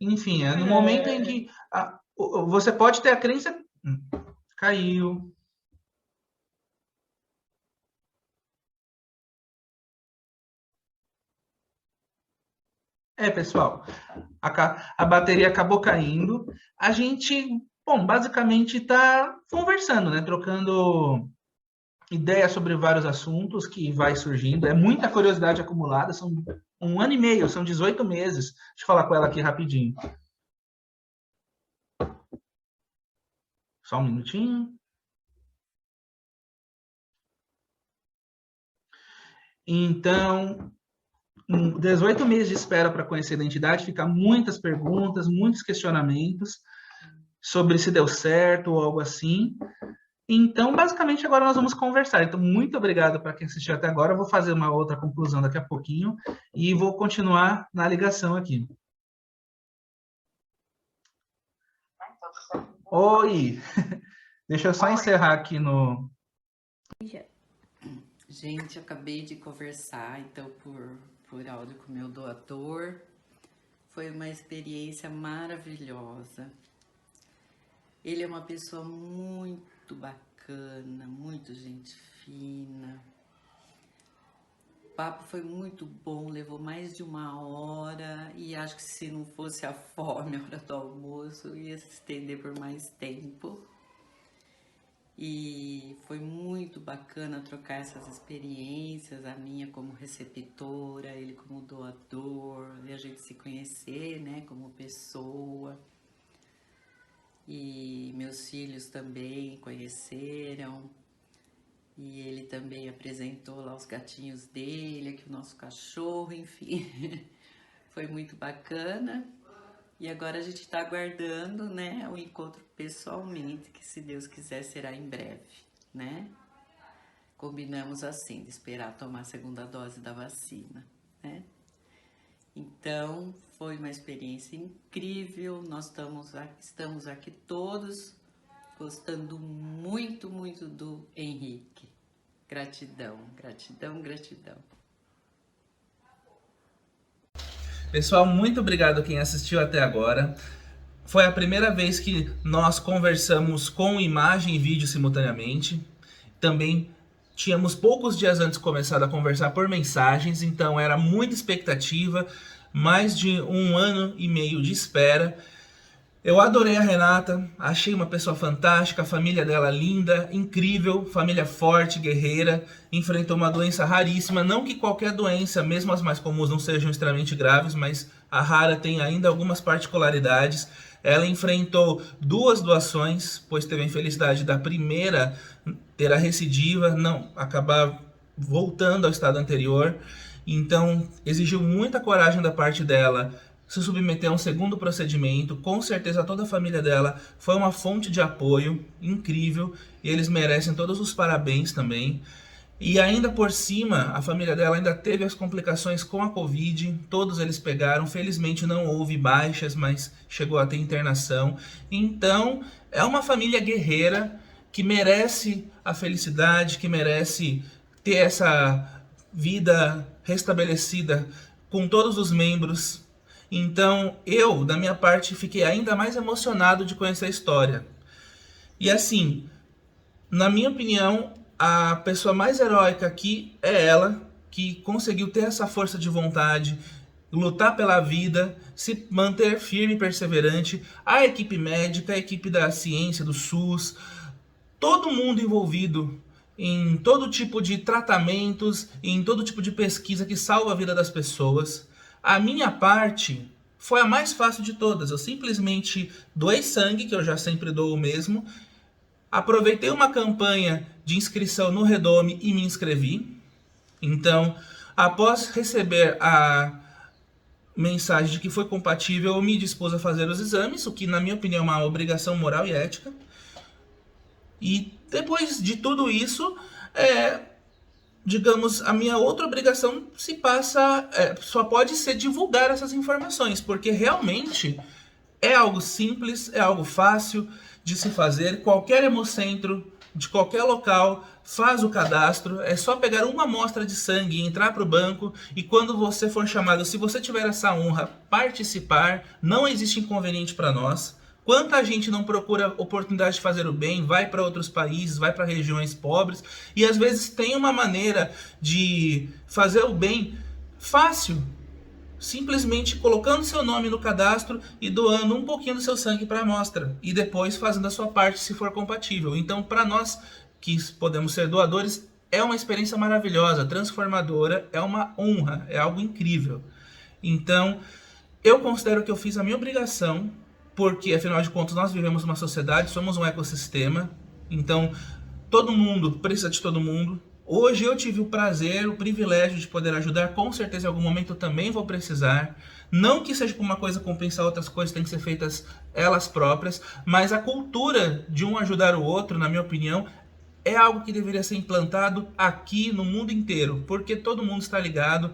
enfim, no momento em que você pode ter a crença. Caiu. Pessoal, a bateria acabou caindo. A gente, bom, basicamente está conversando, né? Trocando ideias sobre vários assuntos que vai surgindo. É muita curiosidade acumulada, são 1 ano e meio, são 18 meses. Deixa eu falar com ela aqui rapidinho. Só um minutinho. Então, 18 meses de espera para conhecer a identidade, fica muitas perguntas, muitos questionamentos sobre se deu certo ou algo assim. Então, basicamente, agora nós vamos conversar. Então, muito obrigado para quem assistiu até agora. Eu vou fazer uma outra conclusão daqui a pouquinho e vou continuar na ligação aqui. Oi! Deixa eu só encerrar aqui no... Gente, acabei de conversar, então, por áudio com o meu doador. Foi uma experiência maravilhosa. Ele é uma pessoa muito bacana, muito gente fina. O papo foi muito bom, levou mais de 1 hora e acho que se não fosse a fome, a hora do almoço, ia se estender por mais tempo. E foi muito bacana trocar essas experiências, a minha como receptora, ele como doador, e a gente se conhecer, né, como pessoa. E meus filhos também conheceram, e ele também apresentou lá os gatinhos dele, aqui o nosso cachorro, enfim, foi muito bacana. E agora a gente está aguardando, né, o encontro pessoalmente, que se Deus quiser será em breve, né? Combinamos assim, de esperar tomar a 2ª dose da vacina, né? Então, foi uma experiência incrível, nós estamos aqui todos gostando muito, muito do Henrique. Gratidão, gratidão, gratidão. Pessoal, muito obrigado quem assistiu até agora. Foi a primeira vez que nós conversamos com imagem e vídeo simultaneamente. Também tínhamos poucos dias antes começado a conversar por mensagens, então era muita expectativa, mais de 1 ano e meio de espera. Eu adorei a Renata, achei uma pessoa fantástica, a família dela linda, incrível, família forte, guerreira, enfrentou uma doença raríssima, não que qualquer doença, mesmo as mais comuns, não sejam extremamente graves, mas a rara tem ainda algumas particularidades. Ela enfrentou 2 doações, pois teve a infelicidade da primeira ter a recidiva, não acabar voltando ao estado anterior, então exigiu muita coragem da parte dela se submeter a um 2º procedimento. Com certeza toda a família dela foi uma fonte de apoio incrível e eles merecem todos os parabéns também. E ainda por cima, a família dela ainda teve as complicações com a Covid, todos eles pegaram, felizmente não houve baixas, mas chegou a ter internação. Então, é uma família guerreira que merece a felicidade, que merece ter essa vida restabelecida com todos os membros. Então, eu, da minha parte, fiquei ainda mais emocionado de conhecer a história. E assim, na minha opinião, a pessoa mais heróica aqui é ela, que conseguiu ter essa força de vontade, lutar pela vida, se manter firme e perseverante. A equipe médica, a equipe da ciência, do SUS, todo mundo envolvido em todo tipo de tratamentos, em todo tipo de pesquisa que salva a vida das pessoas. A minha parte foi a mais fácil de todas. Eu simplesmente doei sangue, que eu já sempre dou o mesmo. Aproveitei uma campanha de inscrição no Redome e me inscrevi. Então, após receber a mensagem de que foi compatível, eu me dispus a fazer os exames, o que na minha opinião é uma obrigação moral e ética. E depois de tudo isso, digamos, a minha outra obrigação se passa, só pode ser divulgar essas informações, porque realmente é algo simples, é algo fácil de se fazer. Qualquer hemocentro de qualquer local faz o cadastro, é só pegar uma amostra de sangue e entrar para o banco, e quando você for chamado, se você tiver essa honra, participar, não existe inconveniente para nós. Quanta gente não procura oportunidade de fazer o bem, vai para outros países, vai para regiões pobres, e às vezes tem uma maneira de fazer o bem fácil, simplesmente colocando seu nome no cadastro e doando um pouquinho do seu sangue para a amostra, e depois fazendo a sua parte se for compatível. Então, para nós que podemos ser doadores, é uma experiência maravilhosa, transformadora, é uma honra, é algo incrível. Então, eu considero que eu fiz a minha obrigação, porque afinal de contas nós vivemos uma sociedade, somos um ecossistema, então todo mundo precisa de todo mundo. Hoje eu tive o prazer, o privilégio de poder ajudar, com certeza em algum momento eu também vou precisar. Não que seja uma coisa compensar outras coisas, tem que ser feitas elas próprias, mas a cultura de um ajudar o outro, na minha opinião, é algo que deveria ser implantado aqui no mundo inteiro, porque todo mundo está ligado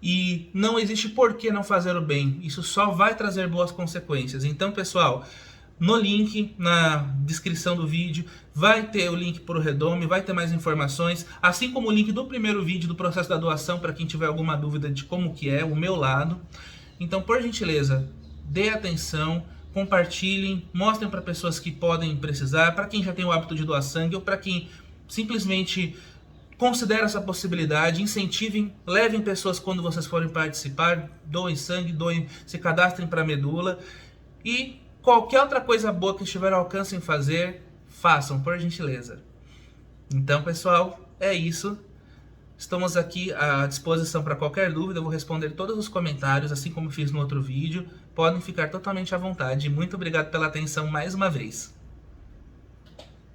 e não existe por que não fazer o bem. Isso só vai trazer boas consequências. Então, pessoal, no link, na descrição do vídeo, vai ter o link para o Redome, vai ter mais informações, assim como o link do primeiro vídeo do processo da doação, para quem tiver alguma dúvida de como que é, o meu lado. Então, por gentileza, dê atenção, compartilhem, mostrem para pessoas que podem precisar, para quem já tem o hábito de doar sangue, ou para quem simplesmente considera essa possibilidade, incentivem, levem pessoas quando vocês forem participar, doem sangue, se cadastrem para a medula, e qualquer outra coisa boa que estiver ao alcance em fazer, façam, por gentileza. Então, pessoal, é isso. Estamos aqui à disposição para qualquer dúvida. Eu vou responder todos os comentários, assim como fiz no outro vídeo. Podem ficar totalmente à vontade. Muito obrigado pela atenção mais uma vez.